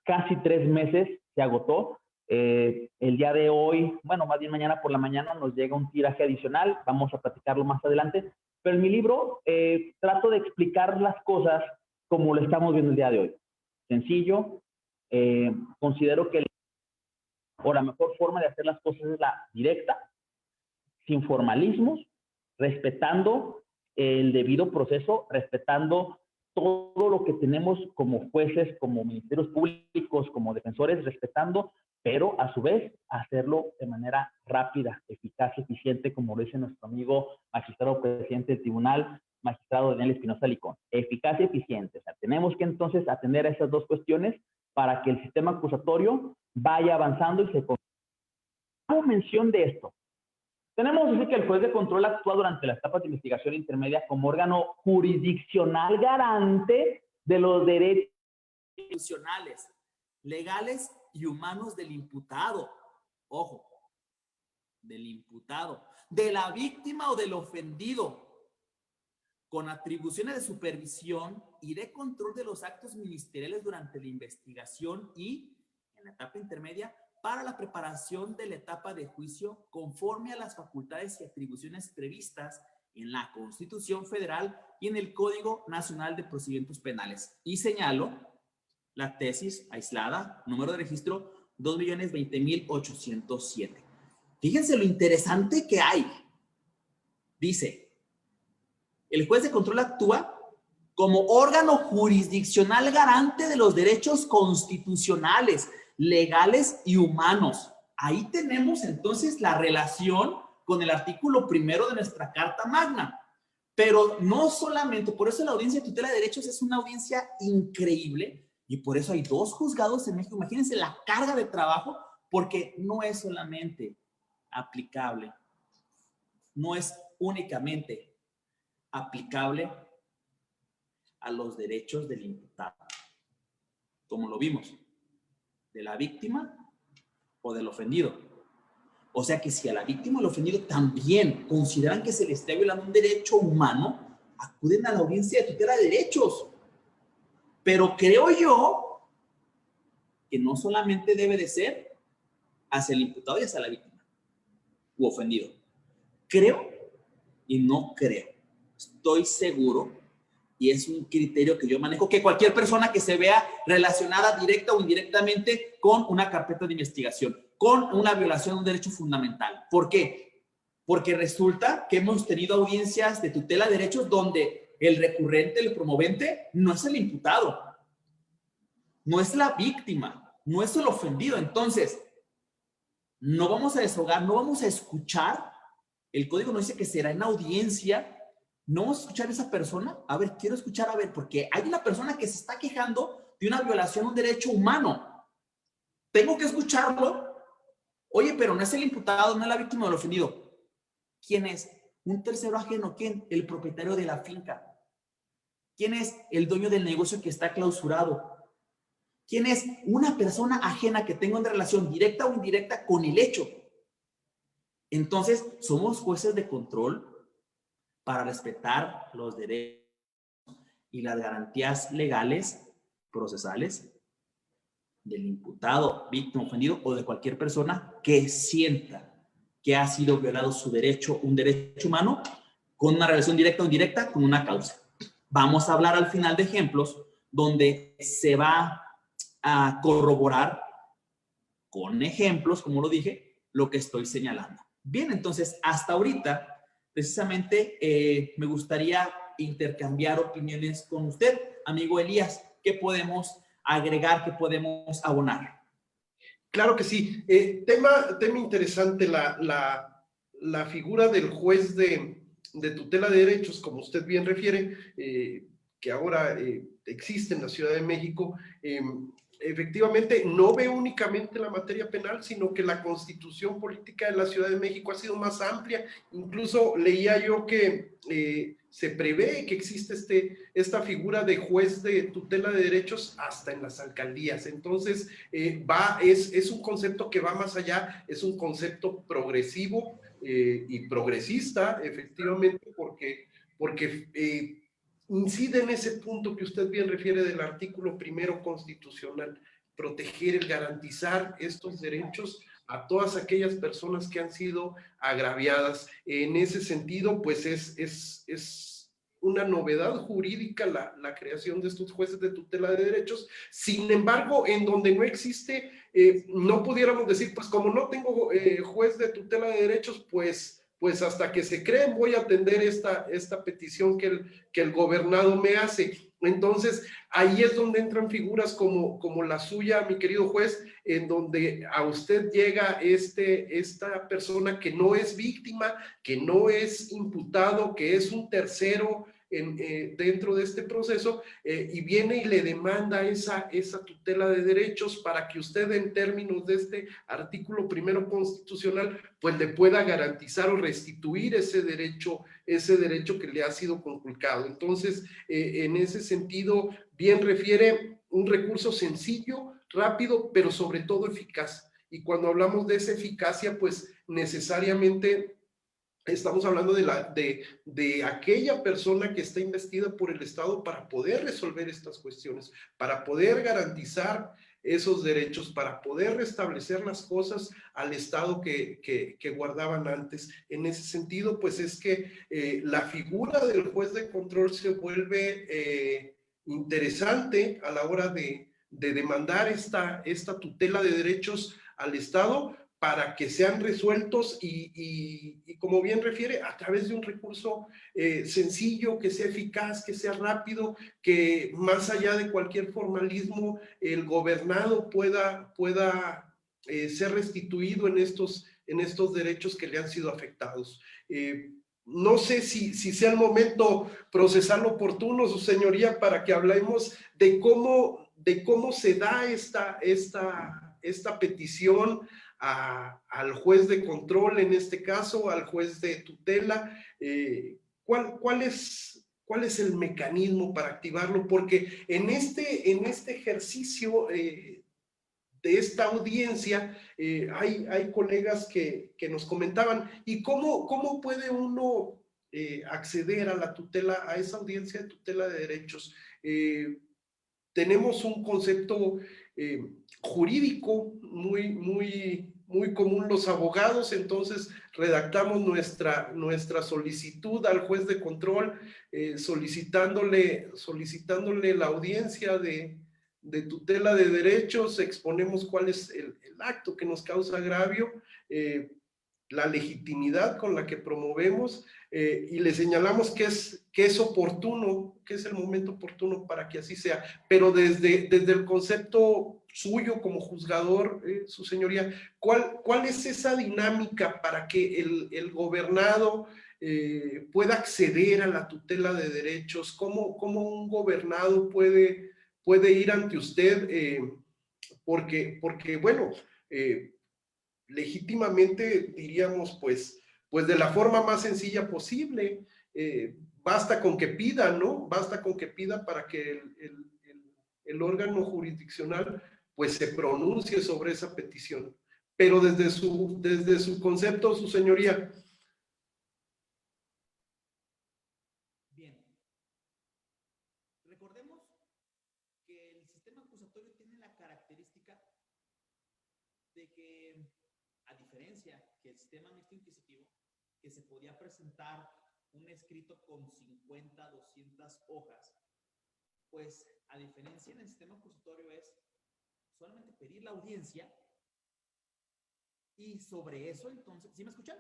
casi 3 meses se agotó. El día de hoy, bueno, más bien mañana por la mañana nos llega un tiraje adicional, vamos a platicarlo más adelante, pero en mi libro trato de explicar las cosas como lo estamos viendo el día de hoy. Sencillo, considero que la mejor forma de hacer las cosas es la directa, sin formalismos, respetando el debido proceso, respetando todo lo que tenemos como jueces, como ministerios públicos, como defensores, respetando, pero a su vez hacerlo de manera rápida, eficaz, eficiente, como lo dice nuestro amigo magistrado presidente del tribunal, magistrado Daniel Espinosa Licón. Eficaz y eficiente. O sea, tenemos que entonces atender a esas dos cuestiones para que el sistema acusatorio vaya avanzando y se... Hago mención de esto. Tenemos que decir que el juez de control actúa durante las etapas de investigación intermedia como órgano jurisdiccional garante de los derechos
constitucionales, legales y humanos del imputado. Ojo, del imputado, de la víctima o del ofendido, con atribuciones de supervisión y de control de los actos ministeriales durante la investigación y, en la etapa intermedia, para la preparación de la etapa de juicio conforme a las facultades y atribuciones previstas en la Constitución Federal y en el Código Nacional de Procedimientos Penales. Y señalo la tesis aislada, número de registro 2.020.807. Fíjense lo interesante que hay. Dice, el juez de control actúa como órgano jurisdiccional garante de los derechos constitucionales, legales y humanos. Ahí tenemos entonces la relación con el artículo 1 de nuestra Carta Magna. Pero no solamente, por eso la audiencia de tutela de derechos es una audiencia increíble y por eso hay 2 juzgados en México. Imagínense la carga de trabajo, porque no es solamente aplicable, no es únicamente aplicable a los derechos del imputado, como lo vimos, de la víctima o del ofendido. O sea que si a la víctima o al ofendido también consideran que se les está violando un derecho humano, acuden a la audiencia de tutela de derechos. Pero creo yo que no solamente debe de ser hacia el imputado y hacia la víctima u ofendido. Creo y no creo. Estoy seguro, y es un criterio que yo manejo, que cualquier persona que se vea relacionada directa o indirectamente con una carpeta de investigación, con una violación de un derecho fundamental. ¿Por qué? Porque resulta que hemos tenido audiencias de tutela de derechos donde el recurrente, el promovente, no es el imputado, no es la víctima, no es el ofendido. Entonces, no vamos a deshogar, no vamos a escuchar. El código nos dice que será en audiencia ¿No vamos a escuchar a esa persona? A ver, quiero escuchar, a ver, porque hay una persona que se está quejando de una violación a un derecho humano. Tengo que escucharlo. Oye, pero no es el imputado, no es la víctima del ofendido. ¿Quién es? Un tercero ajeno. ¿Quién? El propietario de la finca. ¿Quién es? El dueño del negocio que está clausurado. ¿Quién es? Una persona ajena que tenga una relación directa o indirecta con el hecho. Entonces, somos jueces de control para respetar los derechos y las garantías legales, procesales, del imputado, víctima, ofendido o de cualquier persona que sienta que ha sido violado su derecho, un derecho humano, con una relación directa o indirecta con una causa. Vamos a hablar al final de ejemplos donde se va a corroborar con ejemplos, como lo dije, lo que estoy señalando. Bien, entonces, hasta ahorita, precisamente, me gustaría intercambiar opiniones con usted, amigo Elías. ¿Qué podemos agregar, qué podemos abonar?
Claro que sí. Tema interesante, la figura del juez de tutela de derechos, como usted bien refiere, que ahora existe en la Ciudad de México. Efectivamente, no ve únicamente la materia penal, sino que la constitución política de la Ciudad de México ha sido más amplia. Incluso leía yo que se prevé que existe esta figura de juez de tutela de derechos hasta en las alcaldías. Entonces, es un concepto que va más allá, es un concepto progresivo y progresista, efectivamente, porque incide en ese punto que usted bien refiere del artículo 1 constitucional, proteger, el garantizar estos derechos a todas aquellas personas que han sido agraviadas. En ese sentido, pues es una novedad jurídica la creación de estos jueces de tutela de derechos. Sin embargo, en donde no existe, no pudiéramos decir, pues como no tengo juez de tutela de derechos, pues hasta que se creen voy a atender esta petición que el gobernado me hace. Entonces, ahí es donde entran figuras como la suya, mi querido juez, en donde a usted llega esta persona que no es víctima, que no es imputado, que es un tercero dentro de este proceso, y viene y le demanda esa tutela de derechos para que usted, en términos de este artículo 1 constitucional, pues le pueda garantizar o restituir ese derecho que le ha sido conculcado. Entonces, en ese sentido, bien refiere un recurso sencillo, rápido, pero sobre todo eficaz. Y cuando hablamos de esa eficacia, pues necesariamente estamos hablando de aquella persona que está investida por el Estado para poder resolver estas cuestiones, para poder garantizar esos derechos, para poder restablecer las cosas al estado que guardaban antes. En ese sentido, pues es que la figura del juez de control se vuelve interesante a la hora de demandar esta tutela de derechos al Estado, para que sean resueltos y como bien refiere, a través de un recurso sencillo, que sea eficaz, que sea rápido, que más allá de cualquier formalismo, el gobernado pueda ser restituido en estos derechos que le han sido afectados. No sé si sea el momento procesal oportuno, su señoría, para que hablemos de cómo se da esta petición al juez de control, en este caso, al juez de tutela. ¿Cuál es el mecanismo para activarlo? Porque en este ejercicio de esta audiencia, hay colegas que nos comentaban, ¿y cómo puede uno acceder a la tutela, a esa audiencia de tutela de derechos? Tenemos un concepto jurídico muy común los abogados, entonces redactamos nuestra solicitud al juez de control, solicitándole la audiencia de tutela de derechos, exponemos cuál es el acto que nos causa agravio, la legitimidad con la que promovemos, y le señalamos que es oportuno, que es el momento oportuno para que así sea. Pero desde el concepto suyo como juzgador, su señoría, ¿cuál es esa dinámica para que el gobernado pueda acceder a la tutela de derechos? ¿Cómo un gobernado puede ir ante usted? Porque bueno, legítimamente diríamos, pues de la forma más sencilla posible, basta con que pida, ¿no? Basta con que pida para que el órgano jurisdiccional pues se pronuncie sobre esa petición. Pero desde su concepto, su señoría.
Bien. Recordemos que el sistema acusatorio tiene la característica de que, a diferencia que el sistema mixto inquisitivo, que se podía presentar un escrito con 50, 200 hojas, pues a diferencia en el sistema acusatorio es solamente pedir la audiencia y sobre eso entonces, ¿sí me escuchan?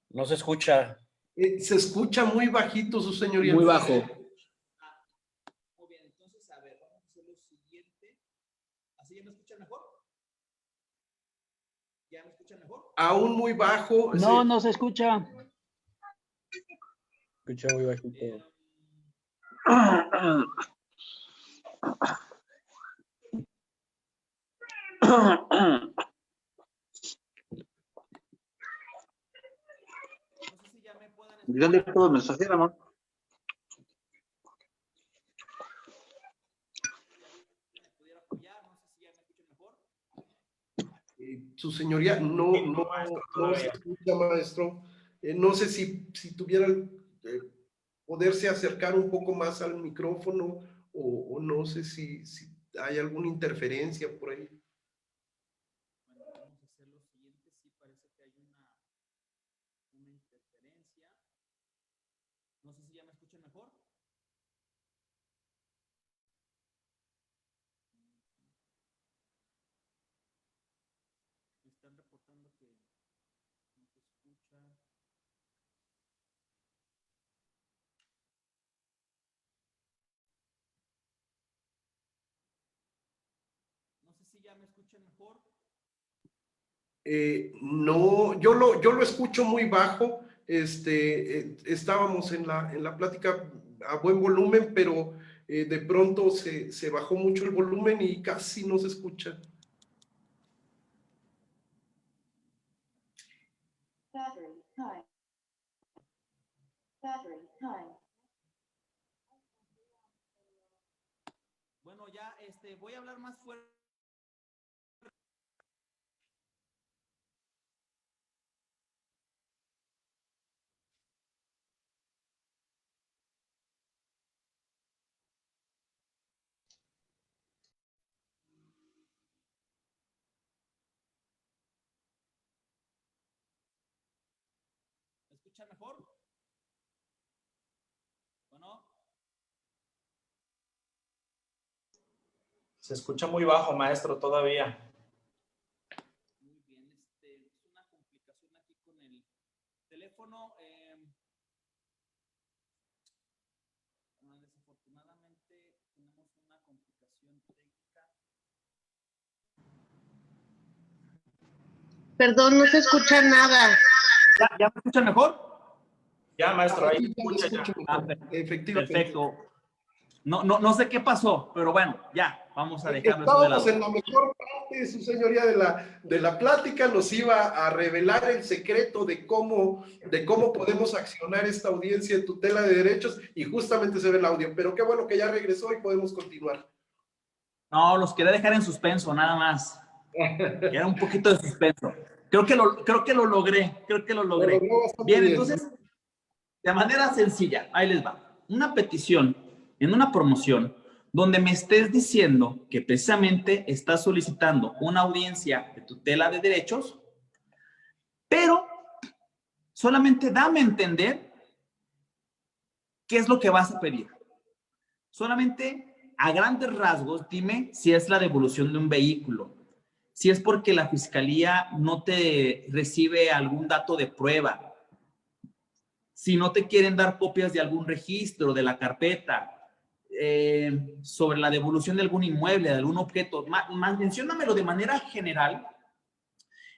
No se escucha.
Se escucha muy bajito, su señoría.
Muy bajo.
Muy bien, entonces, a ver, vamos a hacer lo siguiente. ¿Así ya me escuchan mejor? ¿Ya me escuchan mejor?
Aún muy bajo.
No,
sí.
no se escucha.
Escucha muy bajito.
No sé si ya me puedan escuchar.
¿Dónde puedo mensajear, amor?
¿Me pudiera apoyar? No sé si ya me escuchan mejor.
Su señoría, no se escucha, maestro. No sé si tuvieran poderse acercar un poco más al micrófono o no sé si hay alguna interferencia por ahí.
Bueno, vamos a hacer lo siguiente. Sí, parece que hay una interferencia. No sé si ya me escuchan mejor. Me están reportando que no se escucha. No sé si ya me escuchan mejor.
No, yo lo escucho muy bajo. Estábamos en la plática a buen volumen, pero de pronto se bajó mucho el volumen y casi no se escucha.
Battery time. Battery time.
Bueno, ya voy a hablar más fuerte. ¿Me escuchan mejor? Bueno.
Se escucha muy bajo, maestro, todavía.
Muy bien, es una complicación aquí con el teléfono. Desafortunadamente tenemos una complicación técnica.
Perdón, no se escucha nada.
¿Ya me escuchan mejor?
Ya, maestro, ahí.
Efectivamente.
Perfecto. No sé qué pasó, pero bueno, ya, vamos a dejarlo eso de lado.
Estábamos en la mejor parte, su señoría, de la plática. Nos iba a revelar el secreto de cómo podemos accionar esta audiencia de tutela de derechos y justamente se ve el audio. Pero qué bueno que ya regresó y podemos continuar.
No, los quería dejar en suspenso, nada más. Queda un poquito de suspenso. Creo que lo logré. Bien, entonces, de manera sencilla, ahí les va. Una petición en una promoción donde me estés diciendo que precisamente estás solicitando una audiencia de tutela de derechos, pero solamente dame a entender qué es lo que vas a pedir. Solamente a grandes rasgos dime si es la devolución de un vehículo, si es porque la fiscalía no te recibe algún dato de prueba, si no te quieren dar copias de algún registro de la carpeta, sobre la devolución de algún inmueble, de algún objeto. Menciónamelo de manera general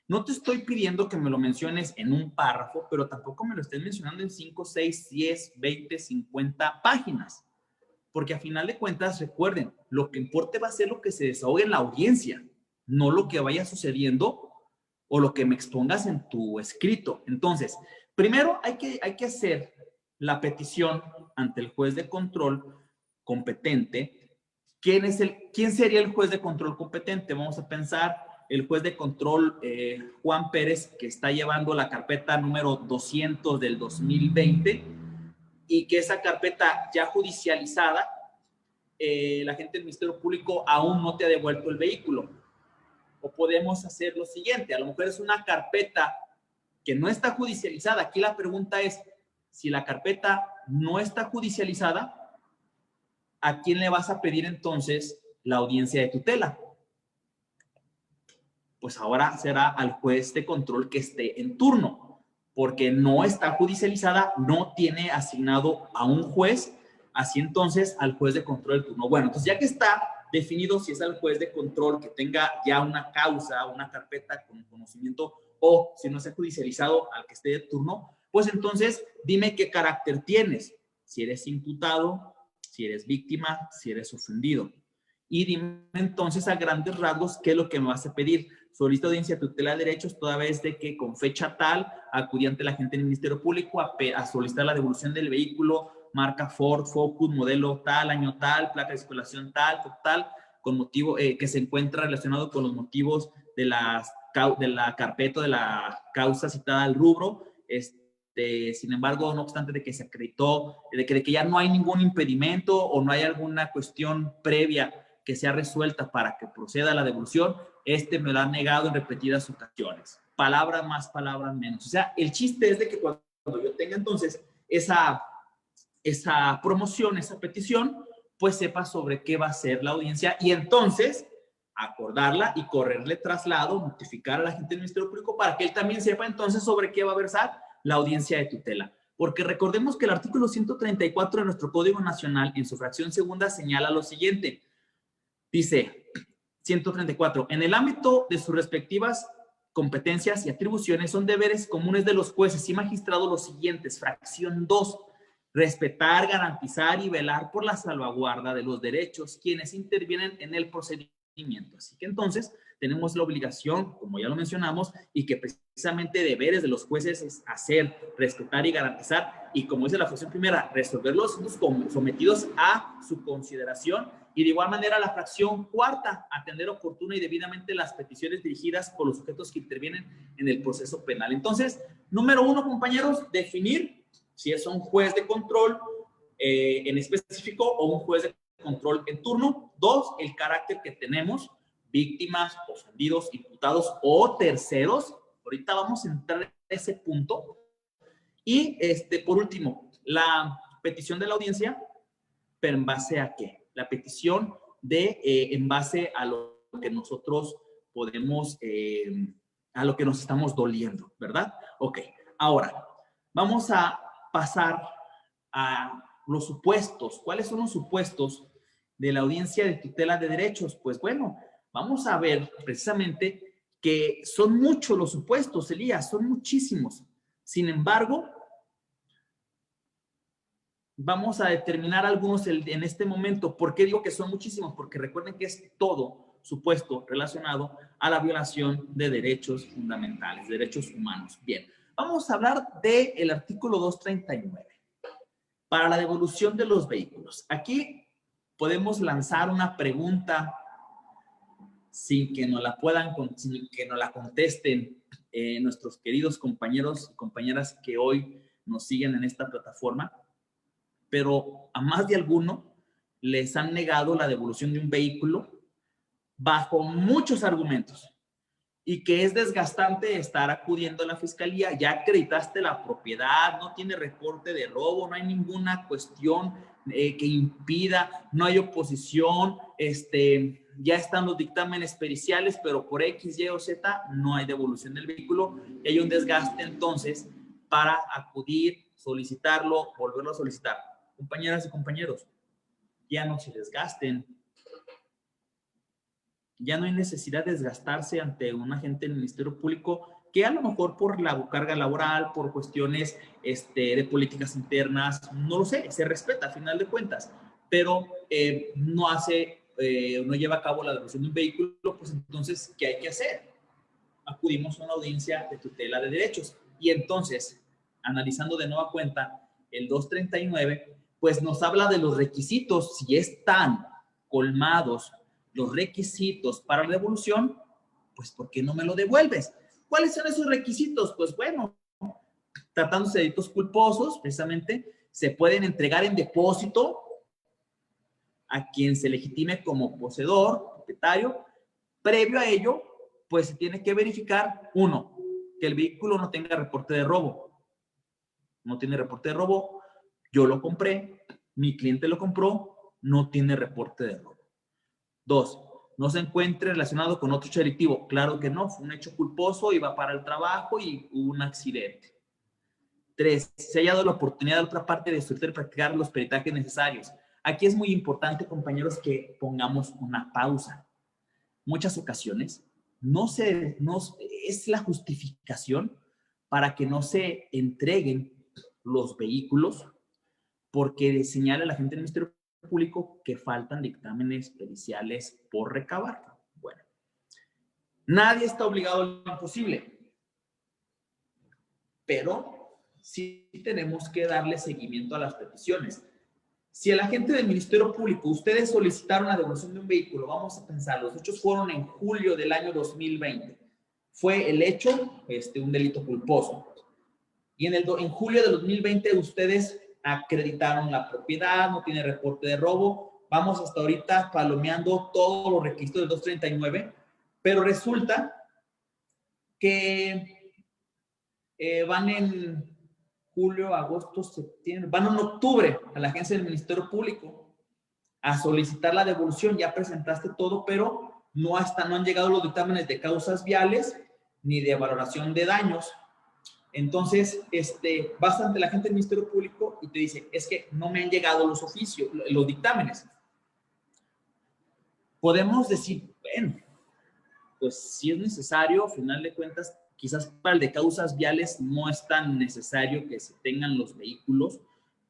No te estoy pidiendo que me lo menciones en un párrafo, pero tampoco me lo estés mencionando en 5, 6, 10, 20, 50 páginas. Porque a final de cuentas, recuerden, lo que importa va a ser lo que se desahogue en la audiencia, no lo que vaya sucediendo o lo que me expongas en tu escrito. Entonces, primero hay que hacer la petición ante el juez de control competente. ¿Quién sería el juez de control competente? Vamos a pensar el juez de control Juan Pérez, que está llevando la carpeta número 200 del 2020 y que esa carpeta ya judicializada, la gente del Ministerio Público aún no te ha devuelto el vehículo. O podemos hacer lo siguiente, a lo mejor es una carpeta que no está judicializada. Aquí la pregunta es, si la carpeta no está judicializada, ¿a quién le vas a pedir entonces la audiencia de tutela? Pues ahora será al juez de control que esté en turno, porque no está judicializada, no tiene asignado a un juez, así entonces al juez de control del turno. Bueno, entonces ya que está definido si es al juez de control que tenga ya una causa, una carpeta con conocimiento, o si no se ha judicializado al que esté de turno, pues entonces dime qué carácter tienes, si eres imputado, si eres víctima, si eres ofendido. Y dime entonces a grandes rasgos qué es lo que me vas a pedir. Solicito audiencia de tutela de derechos toda vez de que con fecha tal acudí ante la gente del Ministerio Público a solicitar la devolución del vehículo, marca Ford Focus, modelo tal, año tal, placa de circulación tal, con motivo que se encuentra relacionado con los motivos de la carpeta, de la causa citada al rubro. Sin embargo, no obstante de que se acreditó, de que ya no hay ningún impedimento o no hay alguna cuestión previa que sea resuelta para que proceda a la devolución, me lo ha negado en repetidas ocasiones. Palabras más, palabras menos. O sea, el chiste es de que cuando yo tenga entonces esa promoción, esa petición, pues sepa sobre qué va a ser la audiencia y entonces acordarla y correrle traslado, notificar a la gente del Ministerio Público para que él también sepa entonces sobre qué va a versar la audiencia de tutela. Porque recordemos que el artículo 134 de nuestro Código Nacional, en su fracción segunda, señala lo siguiente. Dice 134, en el ámbito de sus respectivas competencias y atribuciones son deberes comunes de los jueces y magistrados los siguientes. Fracción 2, respetar, garantizar y velar por la salvaguarda de los derechos quienes intervienen en el procedimiento. Así que entonces tenemos la obligación, como ya lo mencionamos, y que precisamente deberes de los jueces es hacer, respetar y garantizar, y como dice la fracción primera, resolver los asuntos sometidos a su consideración, y de igual manera la fracción cuarta, atender oportuna y debidamente las peticiones dirigidas por los sujetos que intervienen en el proceso penal. Entonces, número 1, compañeros, definir si es un juez de control en específico o un juez de control en turno. 2, el carácter que tenemos, víctimas, ofendidos, imputados o terceros. Ahorita vamos a entrar en ese punto. Y por último, la petición de la audiencia, pero ¿en base a qué? La petición en base a lo que nosotros podemos, a lo que nos estamos doliendo, ¿verdad? Ok, ahora vamos a pasar a los supuestos. ¿Cuáles son los supuestos de la audiencia de tutela de derechos? Pues bueno, vamos a ver precisamente que son muchos los supuestos, Elías, son muchísimos. Sin embargo, vamos a determinar algunos en este momento. ¿Por qué digo que son muchísimos? Porque recuerden que es todo supuesto relacionado a la violación de derechos fundamentales, derechos humanos. Bien, vamos a hablar del artículo 239 para la devolución de los vehículos. Aquí podemos lanzar una pregunta sin que nos la contesten nuestros queridos compañeros y compañeras que hoy nos siguen en esta plataforma, pero a más de alguno les han negado la devolución de un vehículo bajo muchos argumentos y que es desgastante estar acudiendo a la fiscalía. Ya acreditaste la propiedad, no tiene reporte de robo, no hay ninguna cuestión que impida, no hay oposición, ya están los dictámenes periciales, pero por X, Y o Z no hay devolución del vehículo y hay un desgaste entonces para acudir, solicitarlo, volverlo a solicitar. Compañeras y compañeros, ya no se desgasten. Ya no hay necesidad de desgastarse ante un agente del Ministerio Público que a lo mejor por la carga laboral, por cuestiones de políticas internas, no lo sé, se respeta a final de cuentas, pero no hace, no lleva a cabo la devolución de un vehículo, pues entonces, ¿qué hay que hacer? Acudimos a una audiencia de tutela de derechos. Y entonces, analizando de nueva cuenta el 239, pues nos habla de los requisitos, si están colmados los requisitos para la devolución, pues ¿por qué no me lo devuelves? ¿Cuáles son esos requisitos? Pues bueno, tratándose de delitos culposos, precisamente, se pueden entregar en depósito a quien se legitime como poseedor, propietario. Previo a ello, pues se tiene que verificar, uno, que el vehículo no tenga reporte de robo. No tiene reporte de robo, yo lo compré, mi cliente lo compró, no tiene reporte de robo. Dos, no se encuentre relacionado con otro hecho delictivo. Claro que no, fue un hecho culposo, iba para el trabajo y hubo un accidente. Tres, se haya dado la oportunidad de otra parte de solicitar y practicar los peritajes necesarios. Aquí es muy importante, compañeros, que pongamos una pausa. Muchas ocasiones es la justificación para que no se entreguen los vehículos porque señala la gente del Ministerio Público que faltan dictámenes periciales por recabar. Bueno, nadie está obligado a lo imposible, pero sí tenemos que darle seguimiento a las peticiones. Si el agente del Ministerio Público, ustedes solicitaron la devolución de un vehículo, vamos a pensar, los hechos fueron en julio del año 2020. Fue el hecho, un delito culposo. Y en julio de 2020 ustedes acreditaron la propiedad, no tiene reporte de robo. Vamos hasta ahorita palomeando todos los requisitos del 239, pero resulta que van en julio, agosto, septiembre, van en octubre a la agencia del Ministerio Público a solicitar la devolución. Ya presentaste todo, pero no han llegado los dictámenes de causas viales ni de valoración de daños. Entonces, vas ante la gente del Ministerio Público y te dice, es que no me han llegado los oficios, los dictámenes. Podemos decir, bueno, pues si es necesario, a final de cuentas, quizás para el de causas viales no es tan necesario que se tengan los vehículos,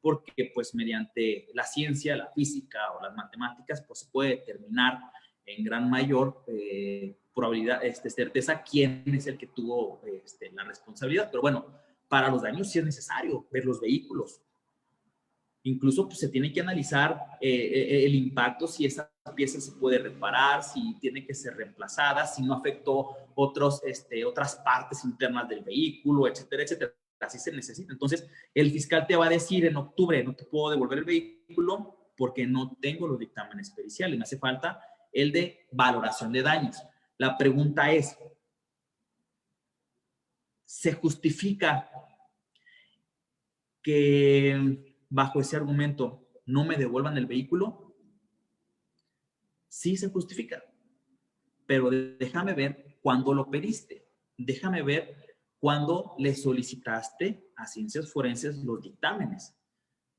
porque pues mediante la ciencia, la física o las matemáticas, pues se puede determinar en gran mayor probabilidad, certeza quién es el que tuvo la responsabilidad. Pero bueno, para los daños sí es necesario ver los vehículos. Incluso pues, se tiene que analizar el impacto, si esa pieza se puede reparar, si tiene que ser reemplazada, si no afectó otras partes internas del vehículo, etcétera, etcétera. Así se necesita. Entonces, el fiscal te va a decir en octubre, no te puedo devolver el vehículo porque no tengo los dictámenes periciales. Me hace falta el de valoración de daños. La pregunta es, ¿se justifica que bajo ese argumento no me devuelvan el vehículo? Sí se justifica, pero déjame ver cuándo lo pediste, déjame ver cuándo le solicitaste a Ciencias Forenses los dictámenes.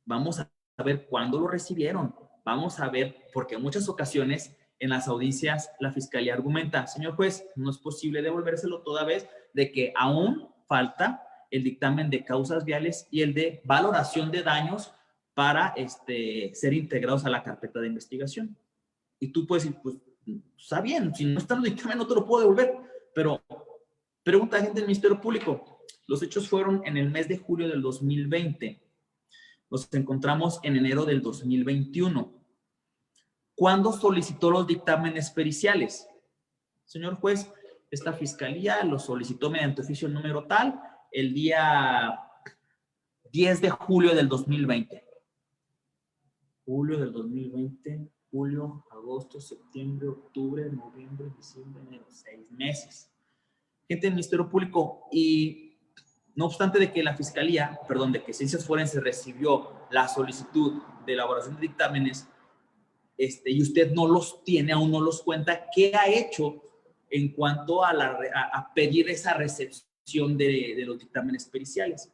Vamos a ver cuándo lo recibieron, vamos a ver, porque en muchas ocasiones en las audiencias la fiscalía argumenta, señor juez, no es posible devolvérselo toda vez de que aún falta el dictamen de causas viales y el de valoración de daños para ser integrados a la carpeta de investigación. Y tú puedes decir, pues, está bien, si no está en el dictamen no te lo puedo devolver, pero pregunta a gente del Ministerio Público. Los hechos fueron en el mes de julio del 2020. Nos encontramos en enero del 2021. ¿Cuándo solicitó los dictámenes periciales? Señor juez, esta fiscalía lo solicitó mediante oficio número tal el día 10 de julio del 2020. Julio del 2020, julio, agosto, septiembre, octubre, noviembre, diciembre, enero, 6 meses. Gente del Ministerio Público, y no obstante de que la fiscalía, de que Ciencias Forenses recibió la solicitud de elaboración de dictámenes, y usted no los tiene, aún no los cuenta, ¿qué ha hecho en cuanto a pedir esa recepción de los dictámenes periciales?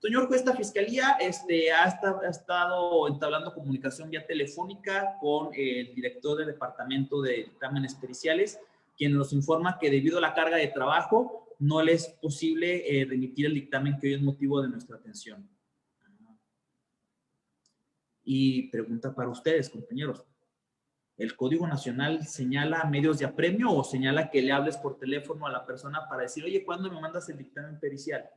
Señor juez, esta fiscalía ha estado entablando comunicación vía telefónica con el director del Departamento de Dictámenes Periciales, quien nos informa que debido a la carga de trabajo no le es posible remitir el dictamen que hoy es motivo de nuestra atención. Y pregunta para ustedes, compañeros. ¿El Código Nacional señala medios de apremio o señala que le hables por teléfono a la persona para decir, oye, ¿cuándo me mandas el dictamen pericial?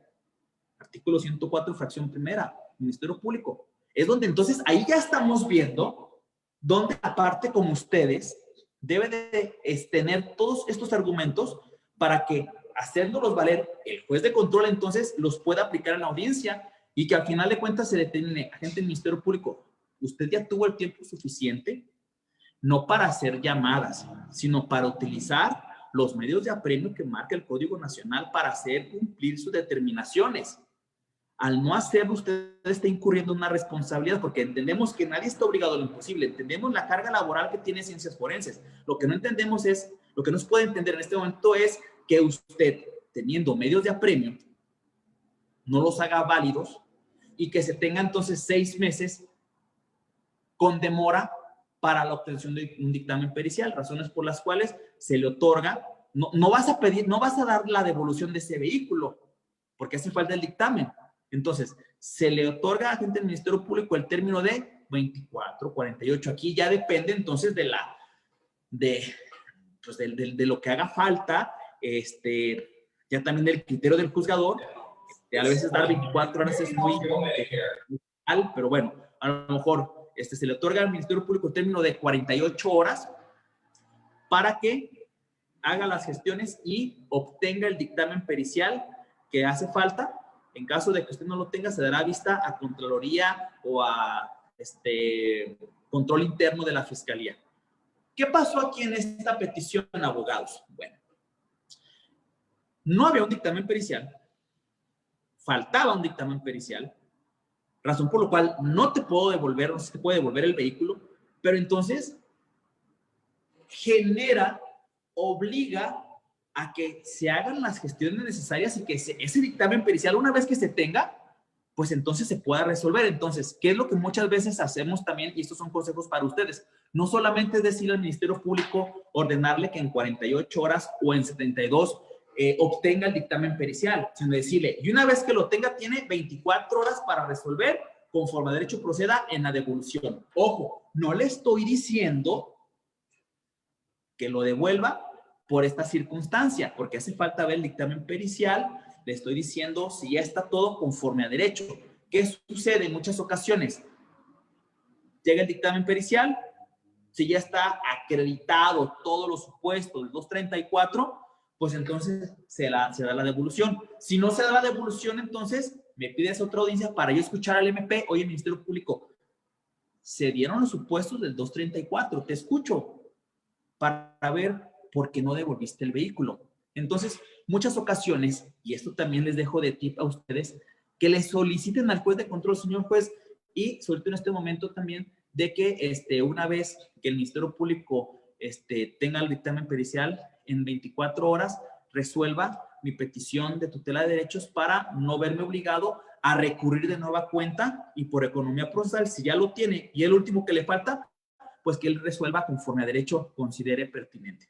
Artículo 104, fracción primera, Ministerio Público. Es donde entonces ahí ya estamos viendo donde aparte como ustedes debe de tener todos estos argumentos para que haciéndolos valer el juez de control entonces los pueda aplicar en la audiencia y que al final de cuentas se determine, agente del Ministerio Público, usted ya tuvo el tiempo suficiente no para hacer llamadas, sino para utilizar los medios de apremio que marca el Código Nacional para hacer cumplir sus determinaciones. Al no hacerlo, usted está incurriendo en una responsabilidad porque entendemos que nadie está obligado a lo imposible. Entendemos la carga laboral que tiene ciencias forenses. Lo que no entendemos es, lo que no se puede entender en este momento es que usted, teniendo medios de apremio, no los haga válidos y que se tenga entonces 6 meses con demora para la obtención de un dictamen pericial, razones por las cuales se le otorga, no vas a dar la devolución de ese vehículo, porque hace falta el dictamen. Entonces, se le otorga a agente del Ministerio Público el término de 24, 48. Aquí ya depende entonces de lo que haga falta, ya también del criterio del juzgador. A veces dar 24 horas es muy mal, pero bueno, a lo mejor se le otorga al Ministerio Público el término de 48 horas para que haga las gestiones y obtenga el dictamen pericial que hace falta. En caso de que usted no lo tenga, se dará vista a Contraloría o a control interno de la Fiscalía. ¿Qué pasó aquí en esta petición, abogados? Bueno, no había un dictamen pericial, faltaba un dictamen pericial, razón por la cual no se te puede devolver el vehículo, pero entonces obliga a que se hagan las gestiones necesarias y que ese dictamen pericial, una vez que se tenga, pues entonces se pueda resolver. Entonces, ¿qué es lo que muchas veces hacemos también? Y estos son consejos para ustedes. No solamente es decirle al Ministerio Público, ordenarle que en 48 horas o en 72 obtenga el dictamen pericial, sino decirle, y una vez que lo tenga, tiene 24 horas para resolver conforme a derecho proceda en la devolución. Ojo, no le estoy diciendo que lo devuelva por esta circunstancia, porque hace falta ver el dictamen pericial. Le estoy diciendo si ya está todo conforme a derecho. ¿Qué sucede en muchas ocasiones? Llega el dictamen pericial, si ya está acreditado todos los supuestos del 234, pues entonces se da la devolución. Si no se da la devolución, entonces me pides otra audiencia para yo escuchar al MP. Oye, Ministerio Público, se dieron los supuestos del 234, te escucho para ver por qué no devolviste el vehículo. Entonces, muchas ocasiones, y esto también les dejo de tip a ustedes, que le soliciten al juez de control, señor juez, y sobre todo en este momento también, de que una vez que el Ministerio Público tenga el dictamen pericial, en 24 horas resuelva mi petición de tutela de derechos para no verme obligado a recurrir de nueva cuenta y por economía procesal, si ya lo tiene y el último que le falta, pues que él resuelva conforme a derecho considere pertinente.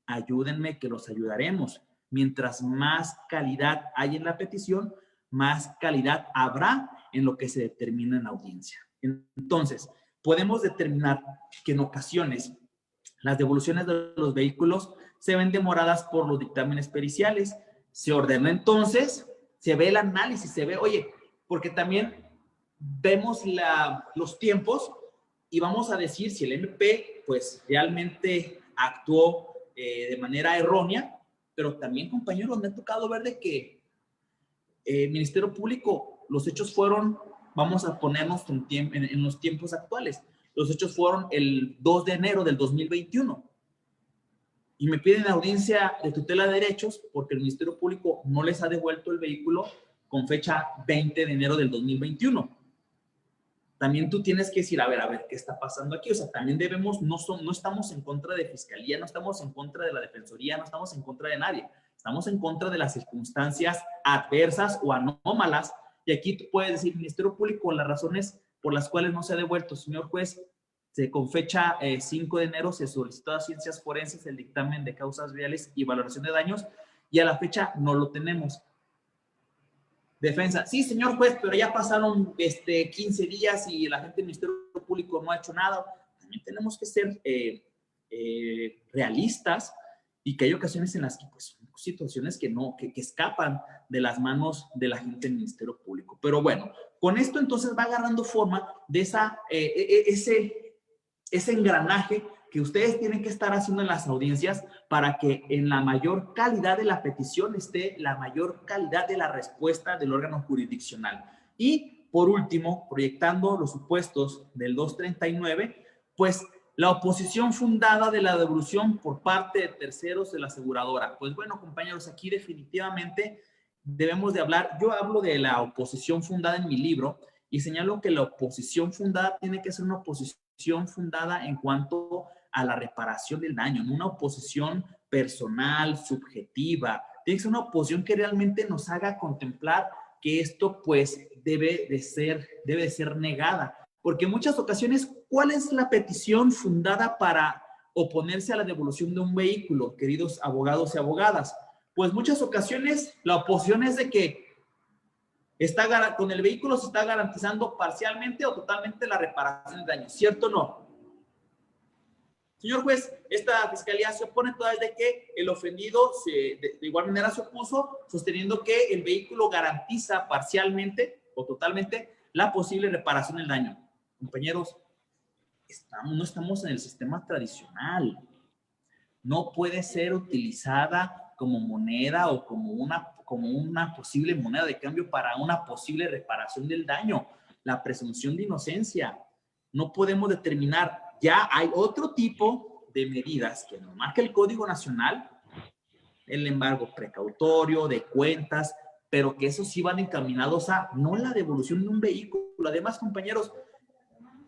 Ayúdenme que los ayudaremos. Mientras más calidad hay en la petición, más calidad habrá en lo que se determina en la audiencia. Entonces, podemos determinar que en ocasiones las devoluciones de los vehículos se ven demoradas por los dictámenes periciales. Se ordena entonces, se ve el análisis, se ve, oye, porque también vemos los tiempos y vamos a decir si el MP pues realmente actuó de manera errónea, pero también, compañeros, me ha tocado ver de que Ministerio Público, los hechos fueron, vamos a ponernos en los tiempos actuales, los hechos fueron el 2 de enero del 2021 y me piden audiencia de tutela de derechos porque el Ministerio Público no les ha devuelto el vehículo con fecha 20 de enero del 2021. También tú tienes que decir, a ver, ¿qué está pasando aquí? O sea, también debemos, no estamos en contra de Fiscalía, no estamos en contra de la Defensoría, no estamos en contra de nadie. Estamos en contra de las circunstancias adversas o anómalas y aquí tú puedes decir, Ministerio Público, las razones por las cuales no se ha devuelto, señor juez, con fecha 5 de enero se solicitó a Ciencias Forenses el dictamen de causas viales y valoración de daños, y a la fecha no lo tenemos. Defensa, sí, señor juez, pero ya pasaron 15 días y la gente del Ministerio Público no ha hecho nada. También tenemos que ser realistas, y que hay ocasiones en las que pues, son situaciones que escapan de las manos de la gente del Ministerio Público. Pero bueno, con esto entonces va agarrando forma de ese engranaje que ustedes tienen que estar haciendo en las audiencias para que en la mayor calidad de la petición esté la mayor calidad de la respuesta del órgano jurisdiccional. Y por último, proyectando los supuestos del 239, pues la oposición fundada de la devolución por parte de terceros de la aseguradora. Pues bueno, compañeros, aquí definitivamente debemos de hablar. Yo hablo de la oposición fundada en mi libro y señalo que la oposición fundada tiene que ser una oposición fundada en cuanto a la reparación del daño, no una oposición personal, subjetiva. Tiene que ser una oposición que realmente nos haga contemplar que esto pues debe de ser negada. Porque en muchas ocasiones, ¿cuál es la petición fundada para oponerse a la devolución de un vehículo, queridos abogados y abogadas? Pues muchas ocasiones la oposición es de que con el vehículo se está garantizando parcialmente o totalmente la reparación del daño, ¿cierto o no? Señor juez, esta fiscalía se opone toda vez de que el ofendido de igual manera se opuso, sosteniendo que el vehículo garantiza parcialmente o totalmente la posible reparación del daño. Compañeros, no estamos en el sistema tradicional. No puede ser utilizada como moneda o como una posible moneda de cambio para una posible reparación del daño. La presunción de inocencia. No podemos determinar. Ya hay otro tipo de medidas que nos marca el Código Nacional, el embargo precautorio, de cuentas, pero que esos sí van encaminados a no la devolución de un vehículo. Además, compañeros,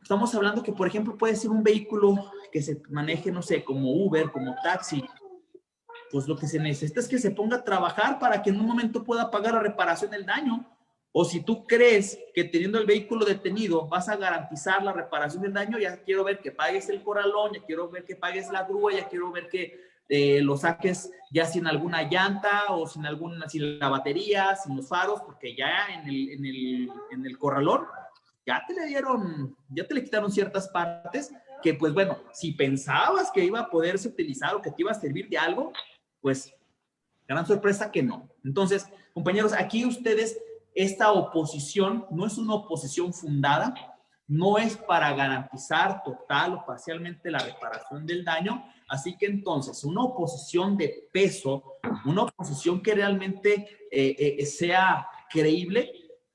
estamos hablando que, por ejemplo, puede ser un vehículo que se maneje, no sé, como Uber, como taxi. Pues lo que se necesita es que se ponga a trabajar para que en un momento pueda pagar la reparación del daño. O si tú crees que teniendo el vehículo detenido vas a garantizar la reparación del daño, ya quiero ver que pagues el corralón, ya quiero ver que pagues la grúa, ya quiero ver que lo saques ya sin alguna llanta o sin la batería, sin los faros, porque ya en el corralón ya te le quitaron ciertas partes que, pues bueno, si pensabas que iba a poderse utilizar o que te iba a servir de algo, pues gran sorpresa que no. Entonces, compañeros, aquí ustedes, esta oposición no es una oposición fundada, no es para garantizar total o parcialmente la reparación del daño, así que entonces una oposición de peso, una oposición que realmente sea creíble,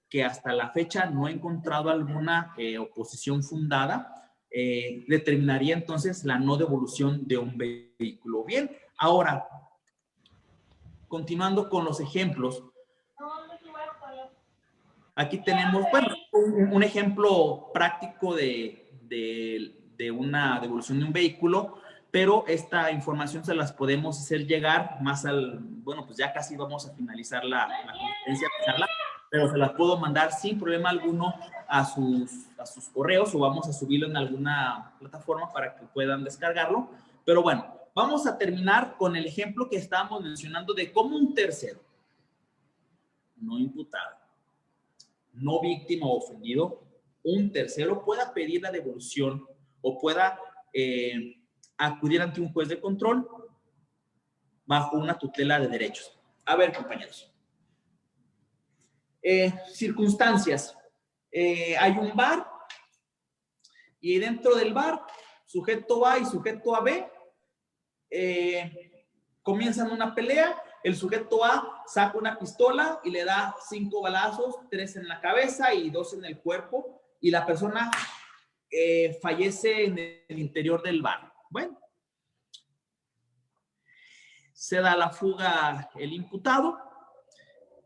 que hasta la fecha no he encontrado alguna oposición fundada, determinaría entonces la no devolución de un vehículo. Bien, ahora, continuando con los ejemplos, aquí tenemos, bueno, un ejemplo práctico de una devolución de un vehículo, pero esta información se las podemos hacer llegar más bueno, pues ya casi vamos a finalizar la conferencia de charla, pero se las puedo mandar sin problema alguno a sus correos o vamos a subirlo en alguna plataforma para que puedan descargarlo. Pero bueno, vamos a terminar con el ejemplo que estábamos mencionando de cómo un tercero, no imputado, no víctima o ofendido, un tercero pueda pedir la devolución o pueda acudir ante un juez de control bajo una tutela de derechos. A ver, compañeros. Circunstancias. Hay un bar y dentro del bar, sujeto A y sujeto AB comienzan una pelea. El sujeto A saca una pistola y le da 5 balazos, 3 en la cabeza y 2 en el cuerpo, y la persona fallece en el interior del bar. Bueno, se da la fuga el imputado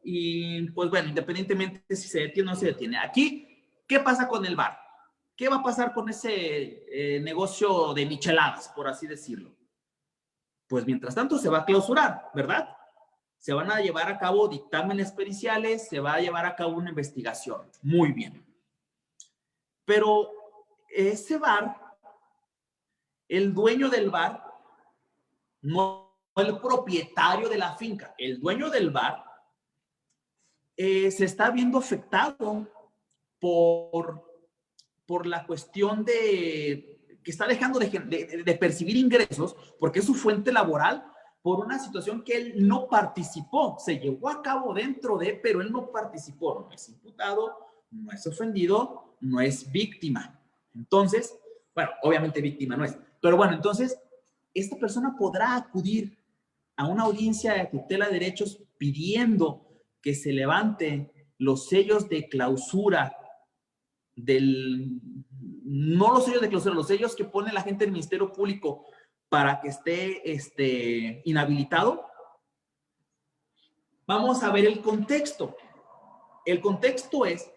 y pues bueno, independientemente si se detiene o no se detiene. Aquí, ¿qué pasa con el bar? ¿Qué va a pasar con ese negocio de micheladas, por así decirlo? Pues mientras tanto se va a clausurar, ¿verdad? Se van a llevar a cabo dictámenes periciales, se va a llevar a cabo una investigación. Muy bien. Pero ese bar, el dueño del bar, no el propietario de la finca, el dueño del bar, se está viendo afectado por la cuestión de que está dejando de percibir ingresos, porque es su fuente laboral, por una situación que él no participó. Se llevó a cabo dentro de, pero él no participó. No es imputado, no es ofendido, no es víctima. Entonces, bueno, obviamente víctima no es. Pero bueno, entonces, esta persona podrá acudir a una audiencia de tutela de derechos pidiendo que se levante los sellos de clausura no los sellos de clausura, los sellos que pone la gente del Ministerio Público para que esté inhabilitado. Vamos a ver el contexto. El contexto es,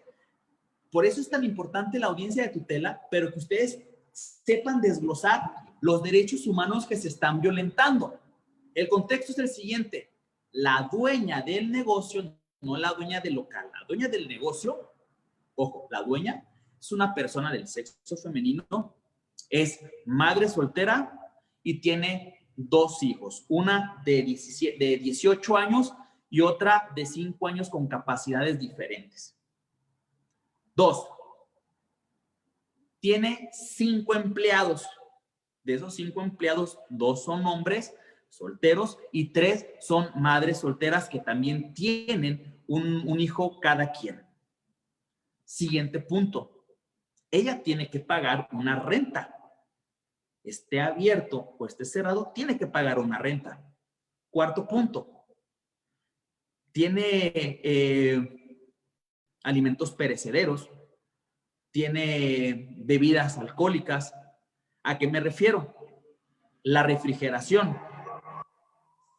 por eso es tan importante la audiencia de tutela, pero que ustedes sepan desglosar los derechos humanos que se están violentando. El contexto es el siguiente: la dueña del negocio, no la dueña del local, la dueña del negocio, ojo, la dueña es una persona del sexo femenino, es madre soltera y tiene 2 hijos, una de 18 años y otra de 5 años con capacidades diferentes. 2, tiene 5 empleados. De esos 5 empleados, 2 son hombres solteros y 3 son madres solteras que también tienen un hijo cada quien. Siguiente punto. Ella tiene que pagar una renta. Esté abierto o esté cerrado, tiene que pagar una renta. Cuarto punto. Tiene alimentos perecederos, tiene bebidas alcohólicas. ¿A qué me refiero? La refrigeración.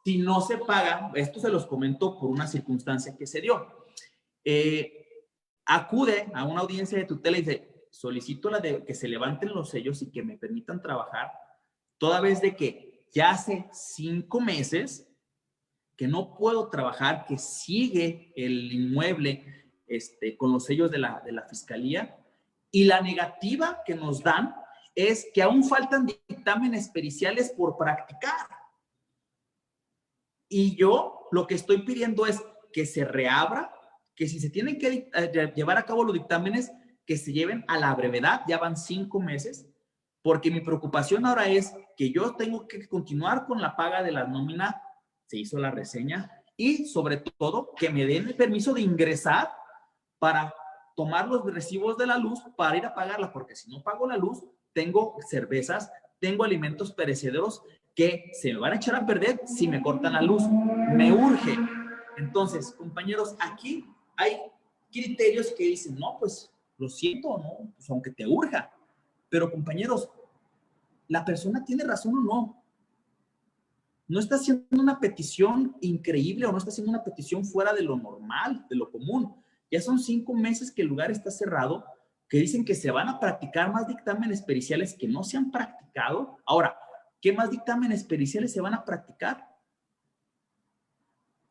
Si no se paga, esto se los comento por una circunstancia que se dio. Acude a una audiencia de tutela y dice, solicito que se levanten los sellos y que me permitan trabajar, toda vez de que ya hace 5 meses que no puedo trabajar, que sigue el inmueble con los sellos de la fiscalía, y la negativa que nos dan es que aún faltan dictámenes periciales por practicar. Y yo lo que estoy pidiendo es que se reabra, que si se tienen que llevar a cabo los dictámenes, que se lleven a la brevedad. Ya van 5 meses, porque mi preocupación ahora es que yo tengo que continuar con la paga de la nómina, se hizo la reseña, y sobre todo que me den el permiso de ingresar para tomar los recibos de la luz para ir a pagarla, porque si no pago la luz, tengo cervezas, tengo alimentos perecederos que se me van a echar a perder si me cortan la luz. Me urge. Entonces, compañeros, aquí hay criterios que dicen, no, pues lo siento, no, pues aunque te urja. Pero, compañeros, ¿la persona tiene razón o no? No está haciendo una petición increíble o no está haciendo una petición fuera de lo normal, de lo común. Ya son 5 meses que el lugar está cerrado, que dicen que se van a practicar más dictámenes periciales que no se han practicado. Ahora, ¿qué más dictámenes periciales se van a practicar?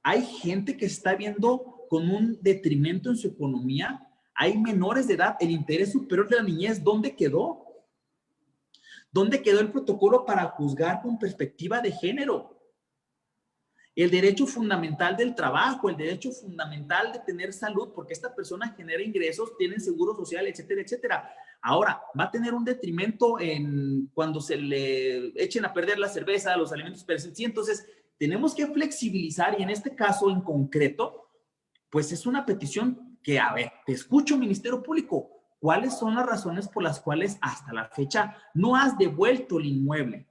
Hay gente que está viendo con un detrimento en su economía. Hay menores de edad. El interés superior de la niñez, ¿dónde quedó? ¿Dónde quedó el protocolo para juzgar con perspectiva de género? El derecho fundamental del trabajo, el derecho fundamental de tener salud, porque esta persona genera ingresos, tiene seguro social, etcétera, etcétera. Ahora, va a tener un detrimento cuando se le echen a perder la cerveza, los alimentos perecederos. Sí, entonces, tenemos que flexibilizar, y en este caso en concreto, pues es una petición que, a ver, te escucho, Ministerio Público, ¿cuáles son las razones por las cuales hasta la fecha no has devuelto el inmueble?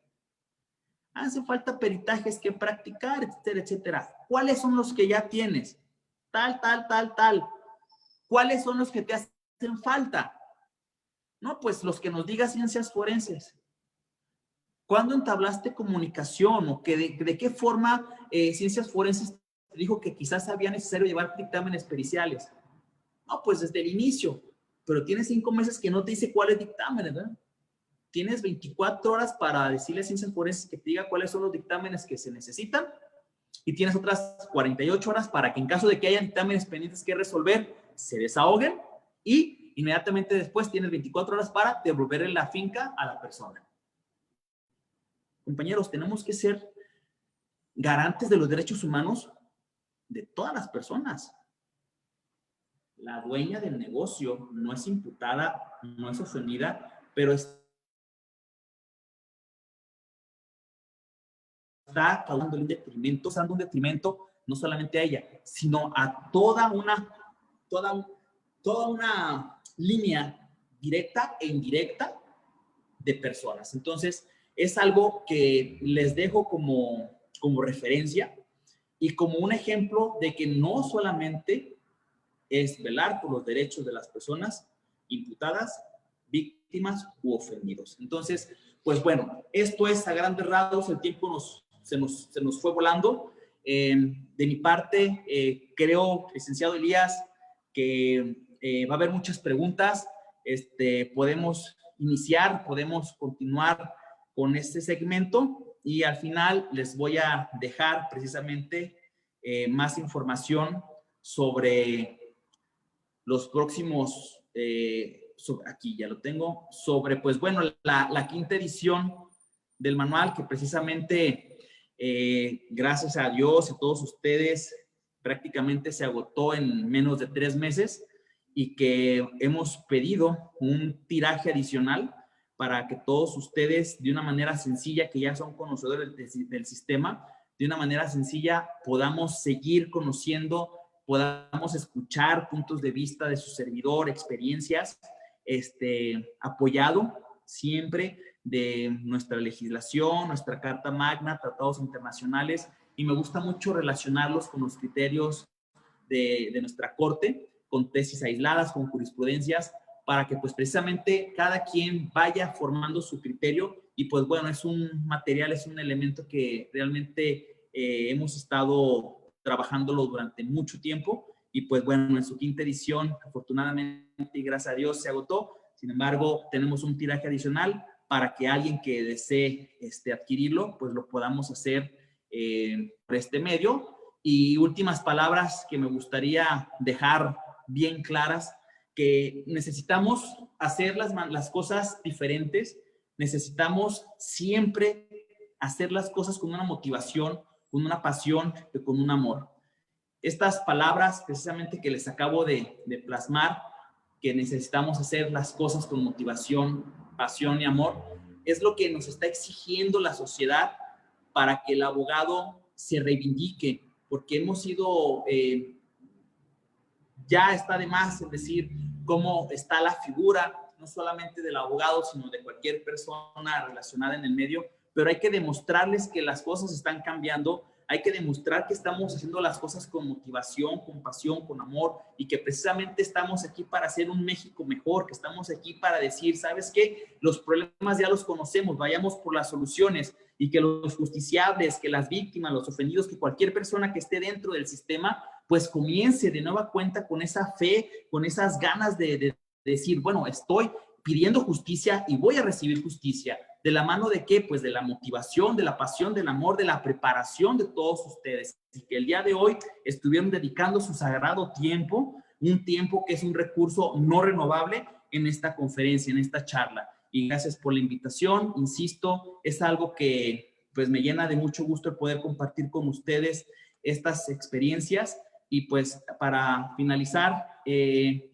Hace falta peritajes que practicar, etcétera, etcétera. ¿Cuáles son los que ya tienes? Tal. ¿Cuáles son los que te hacen falta? No, pues los que nos diga ciencias forenses. ¿Cuándo entablaste comunicación o de qué forma ciencias forenses te dijo que quizás había necesario llevar dictámenes periciales? No, pues desde el inicio, pero tienes 5 meses que no te dice cuáles dictámenes, ¿verdad? Tienes 24 horas para decirle a ciencias forenses que te diga cuáles son los dictámenes que se necesitan, y tienes otras 48 horas para que en caso de que haya dictámenes pendientes que resolver, se desahoguen y inmediatamente después tienes 24 horas para devolverle la finca a la persona. Compañeros, tenemos que ser garantes de los derechos humanos de todas las personas. La dueña del negocio no es imputada, no es ofendida, pero está causando un detrimento no solamente a ella, sino a toda una línea directa e indirecta de personas. Entonces, es algo que les dejo como referencia y como un ejemplo de que no solamente es velar por los derechos de las personas imputadas, víctimas u ofendidos. Entonces, pues bueno, esto es a grandes rasgos, el tiempo se nos fue volando. De mi parte, creo, licenciado Elías, que va a haber muchas preguntas. Podemos iniciar, podemos continuar con este segmento y al final les voy a dejar precisamente más información sobre los próximos, aquí ya lo tengo, sobre, pues bueno, la quinta edición del manual que precisamente, gracias a Dios y a todos ustedes, prácticamente se agotó en menos de 3 meses y que hemos pedido un tiraje adicional para que todos ustedes, de una manera sencilla, que ya son conocedores del sistema, de una manera sencilla podamos seguir conociendo, podamos escuchar puntos de vista de su servidor, experiencias, apoyado siempre de nuestra legislación, nuestra Carta Magna, tratados internacionales, y me gusta mucho relacionarlos con los criterios de nuestra Corte, con tesis aisladas, con jurisprudencias, para que pues precisamente cada quien vaya formando su criterio y pues bueno, es un material, es un elemento que realmente hemos estado trabajándolo durante mucho tiempo y pues bueno, en su quinta edición, afortunadamente y gracias a Dios se agotó. Sin embargo, tenemos un tiraje adicional para que alguien que desee adquirirlo, pues lo podamos hacer por este medio. Y últimas palabras que me gustaría dejar bien claras, que necesitamos hacer las cosas diferentes, necesitamos siempre hacer las cosas con una motivación, con una pasión y con un amor. Estas palabras precisamente que les acabo de plasmar, que necesitamos hacer las cosas con motivación, pasión y amor, es lo que nos está exigiendo la sociedad para que el abogado se reivindique, porque hemos sido, ya está de más en decir cómo está la figura, no solamente del abogado, sino de cualquier persona relacionada en el medio, pero hay que demostrarles que las cosas están cambiando, hay que demostrar que estamos haciendo las cosas con motivación, con pasión, con amor, y que precisamente estamos aquí para hacer un México mejor, que estamos aquí para decir, ¿sabes qué? Los problemas ya los conocemos, vayamos por las soluciones, y que los justiciables, que las víctimas, los ofendidos, que cualquier persona que esté dentro del sistema, pues comience de nueva cuenta con esa fe, con esas ganas de decir, bueno, estoy pidiendo justicia y voy a recibir justicia. ¿De la mano de qué? Pues de la motivación, de la pasión, del amor, de la preparación de todos ustedes. Y que el día de hoy estuvieron dedicando su sagrado tiempo, un tiempo que es un recurso no renovable en esta conferencia, en esta charla. Y gracias por la invitación. Insisto, es algo que pues me llena de mucho gusto el poder compartir con ustedes estas experiencias. Y pues para finalizar, le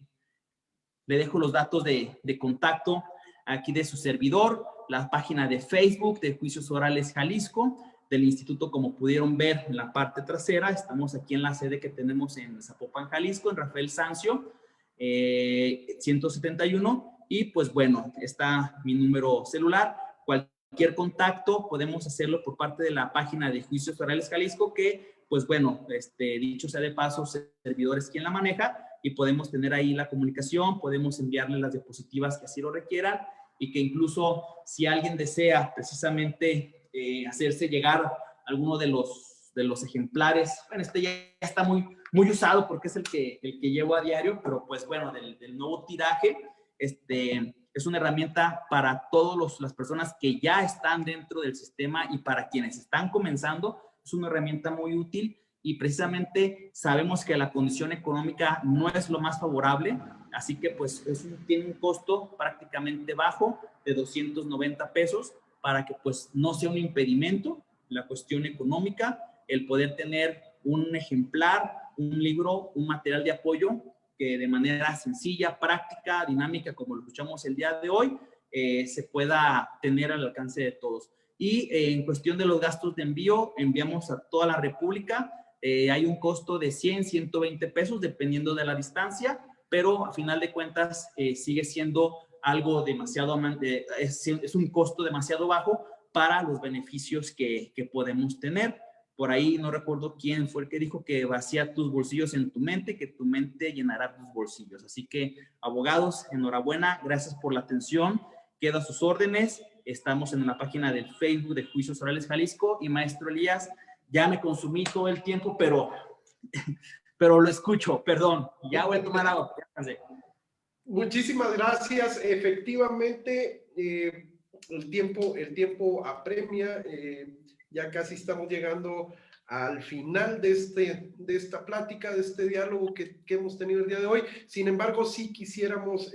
dejo los datos de contacto aquí de su servidor, la página de Facebook de Juicios Orales Jalisco, del instituto, como pudieron ver en la parte trasera. Estamos aquí en la sede que tenemos en Zapopan, Jalisco, en Rafael Sanzio, 171. Y pues bueno, está mi número celular. Cualquier contacto podemos hacerlo por parte de la página de Juicios Orales Jalisco, que pues bueno, dicho sea de paso, servidor es quien la maneja, y podemos tener ahí la comunicación, podemos enviarle las diapositivas que así lo requieran, y que incluso si alguien desea precisamente hacerse llegar alguno de los ejemplares, bueno, ya está muy usado porque es el que llevo a diario, pero pues bueno, del nuevo tiraje, es una herramienta para todas las personas que ya están dentro del sistema y para quienes están comenzando, es una herramienta muy útil y precisamente sabemos que la condición económica no es lo más favorable, así que pues tiene un costo prácticamente bajo de 290 pesos para que pues no sea un impedimento la cuestión económica, el poder tener un ejemplar, un libro, un material de apoyo que de manera sencilla, práctica, dinámica, como lo escuchamos el día de hoy, se pueda tener al alcance de todos. Y en cuestión de los gastos de envío, enviamos a toda la República. Hay un costo de 100, 120 pesos, dependiendo de la distancia, pero a final de cuentas sigue siendo algo demasiado, es un costo demasiado bajo para los beneficios que podemos tener. Por ahí no recuerdo quién fue el que dijo que vacía tus bolsillos en tu mente, que tu mente llenará tus bolsillos. Así que, abogados, enhorabuena, gracias por la atención. Queda a sus órdenes. Estamos en la página del Facebook de Juicios Orales Jalisco. Y maestro Elías, ya me consumí todo el tiempo, pero lo escucho, perdón. Ya voy a tomar agua.
Muchísimas gracias. Efectivamente, el tiempo apremia. Ya casi estamos llegando al final de esta plática, de este diálogo que hemos tenido el día de hoy. Sin embargo, sí quisiéramos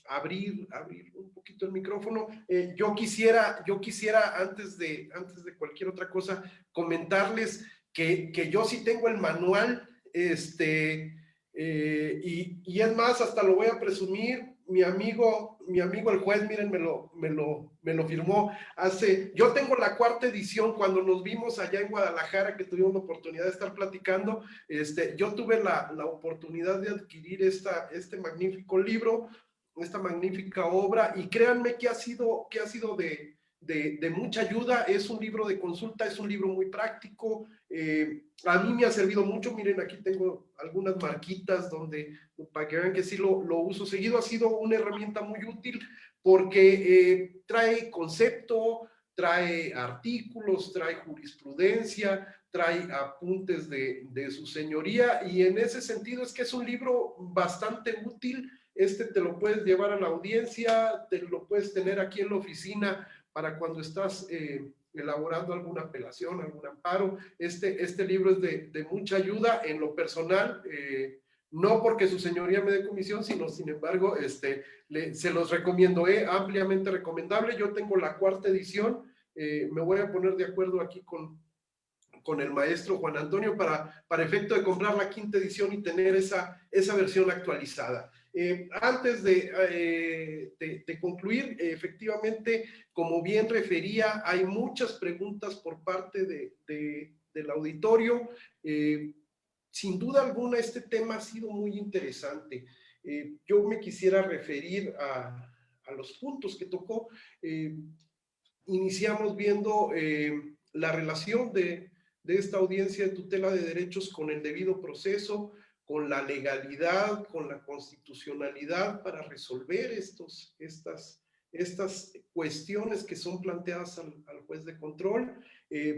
abrir un poquito el micrófono. Yo quisiera antes de cualquier otra cosa, comentarles que yo sí tengo el manual, y es más, hasta lo voy a presumir. Mi amigo el juez, miren, me lo firmó yo tengo la 4ª edición. Cuando nos vimos allá en Guadalajara, que tuvimos la oportunidad de estar platicando, yo tuve la oportunidad de adquirir este magnífico libro, esta magnífica obra, y créanme que ha sido de mucha ayuda. Es un libro de consulta, es un libro muy práctico. A mí me ha servido mucho. Miren, aquí tengo algunas marquitas para que vean que sí lo uso seguido. Ha sido una herramienta muy útil porque trae concepto, trae artículos, trae jurisprudencia, trae apuntes de su señoría, y en ese sentido es que es un libro bastante útil. Te lo puedes llevar a la audiencia, te lo puedes tener aquí en la oficina para cuando estás elaborando alguna apelación, algún amparo. Este libro es de mucha ayuda en lo personal, no porque su señoría me dé comisión, sino, sin embargo, se los recomiendo, ampliamente recomendable. Yo tengo la 4ª edición, me voy a poner de acuerdo aquí con el maestro Juan Antonio para efecto de comprar la 5ª edición y tener esa versión actualizada. Antes de concluir, efectivamente, como bien refería, hay muchas preguntas por parte del auditorio. Sin duda alguna, este tema ha sido muy interesante. Yo me quisiera referir a los puntos que tocó. Iniciamos viendo la relación de esta audiencia de tutela de derechos con el debido proceso, con la legalidad, con la constitucionalidad para resolver estas cuestiones que son planteadas al juez de control.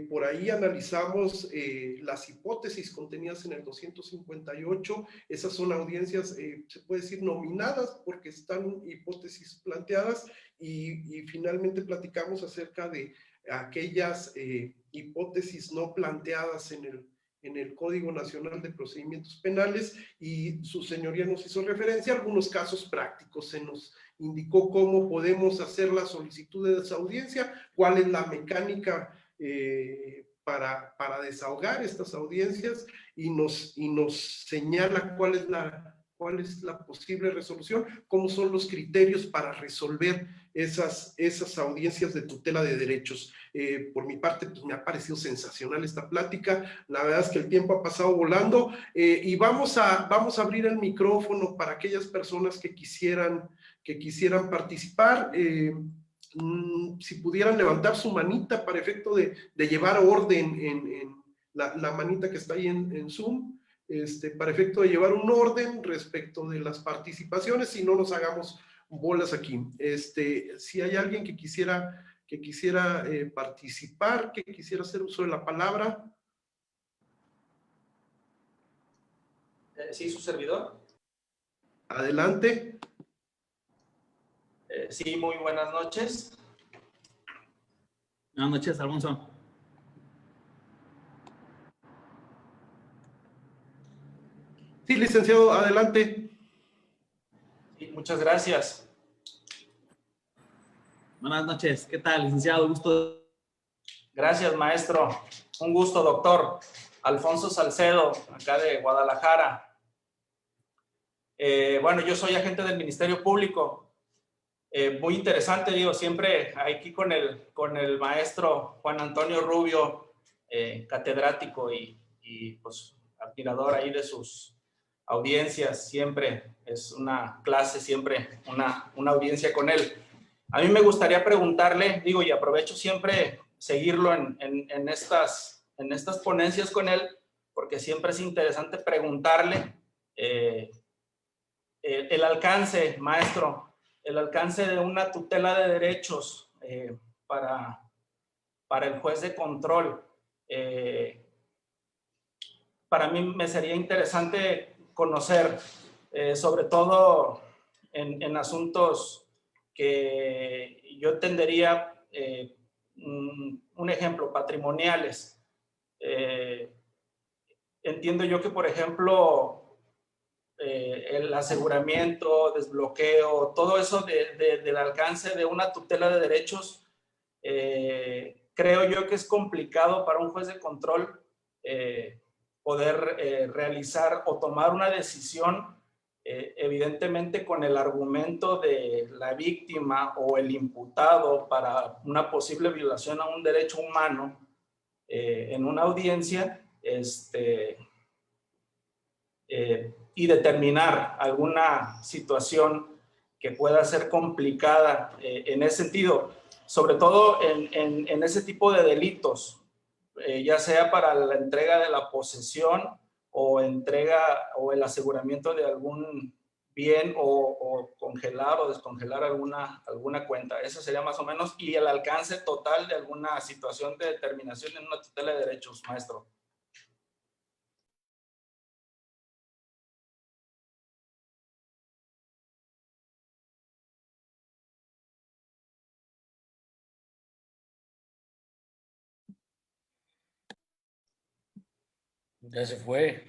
Por ahí analizamos las hipótesis contenidas en el 258. Esas son audiencias, se puede decir, nominadas, porque están hipótesis planteadas, y finalmente platicamos acerca de aquellas hipótesis no planteadas en el Código Nacional de Procedimientos Penales, y su señoría nos hizo referencia a algunos casos prácticos. Se nos indicó cómo podemos hacer la solicitud de desaudiencia, cuál es la mecánica para desahogar estas audiencias, y nos señala cuál es la posible resolución, cómo son los criterios para resolver esas audiencias de tutela de derechos. Por mi parte, pues, me ha parecido sensacional esta plática. La verdad es que el tiempo ha pasado volando, y vamos a abrir el micrófono para aquellas personas que quisieran participar. Si pudieran levantar su manita para efecto de llevar orden en la manita que está ahí en Zoom, para efecto de llevar un orden respecto de las participaciones, si no nos hagamos bolas aquí. Si hay alguien que quisiera participar, que quisiera hacer uso de la palabra.
Sí, su servidor.
Adelante.
Sí, muy buenas noches.
Buenas noches, Alfonso.
Sí, licenciado, adelante.
Sí, muchas gracias.
Buenas noches. ¿Qué tal, licenciado? Gusto.
Gracias, maestro. Un gusto, doctor. Alfonso Salcedo, acá de Guadalajara. Bueno, yo soy agente del Ministerio Público. Muy interesante, digo, siempre aquí con el maestro Juan Antonio Rubio, catedrático y pues admirador ahí de sus audiencias. Siempre es una clase, siempre una audiencia con él. A mí me gustaría preguntarle, digo, y aprovecho siempre seguirlo en estas ponencias con él, porque siempre es interesante preguntarle el alcance, maestro, el alcance de una tutela de derechos para el juez de control. Para mí me sería interesante conocer, sobre todo en asuntos que yo tendería, un ejemplo, patrimoniales. Entiendo yo que, por ejemplo, el aseguramiento, desbloqueo, todo eso del alcance de una tutela de derechos, creo yo que es complicado para un juez de control poder realizar o tomar una decisión, evidentemente con el argumento de la víctima o el imputado para una posible violación a un derecho humano en una audiencia, y determinar alguna situación que pueda ser complicada en ese sentido, sobre todo en ese tipo de delitos, ya sea para la entrega de la posesión o entrega o el aseguramiento de algún bien o congelar o descongelar alguna cuenta. Eso sería más o menos, y el alcance total de alguna situación de determinación en una tutela de derechos, maestro.
Ya se fue.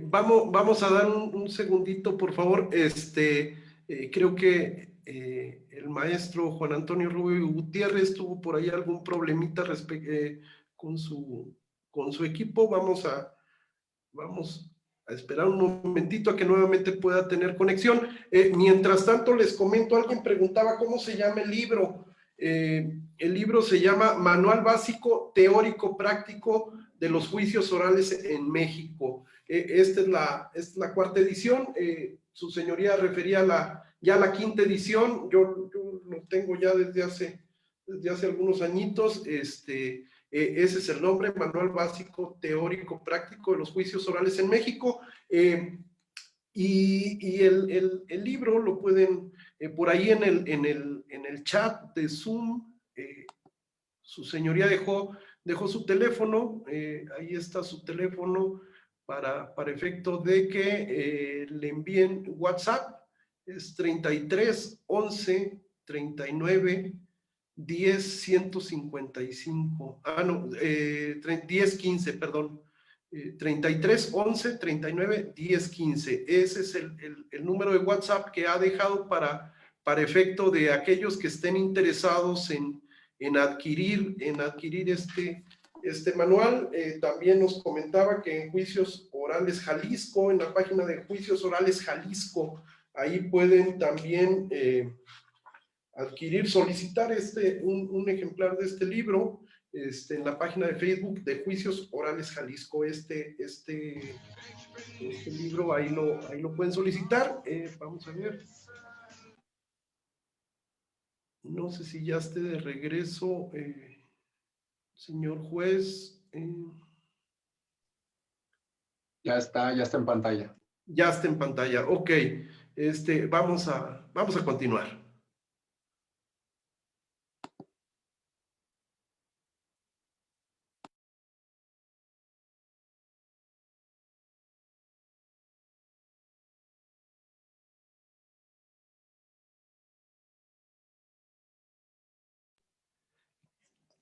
Vamos a dar un segundito, por favor. Creo que el maestro Juan Antonio Rubio Gutiérrez tuvo por ahí algún problemita con su equipo. Vamos a esperar un momentito a que nuevamente pueda tener conexión. Mientras tanto, les comento, alguien preguntaba cómo se llama el libro. El libro se llama Manual Básico Teórico Práctico de los Juicios Orales en México. Esta es la cuarta edición. Su señoría refería ya a la quinta edición. Yo lo tengo ya desde hace algunos añitos. Ese es el nombre, Manual Básico Teórico Práctico de los Juicios Orales en México. Y el libro lo pueden, por ahí en el chat de Zoom, su señoría dejó su teléfono, ahí está su teléfono para efecto de que le envíen WhatsApp, es 33 11 39 10 155, no, 10 15, perdón, 33 11 39 10 15. Ese es el número de WhatsApp que ha dejado para efecto de aquellos que estén interesados en adquirir este manual. También nos comentaba que en Juicios Orales Jalisco, en la página de Juicios Orales Jalisco, ahí pueden también adquirir, solicitar un ejemplar de este libro en la página de Facebook de Juicios Orales Jalisco. Este libro ahí lo pueden solicitar. Vamos a ver. No sé si ya esté de regreso, señor juez.
Ya está en pantalla.
Ya está en pantalla. Ok. Vamos a continuar.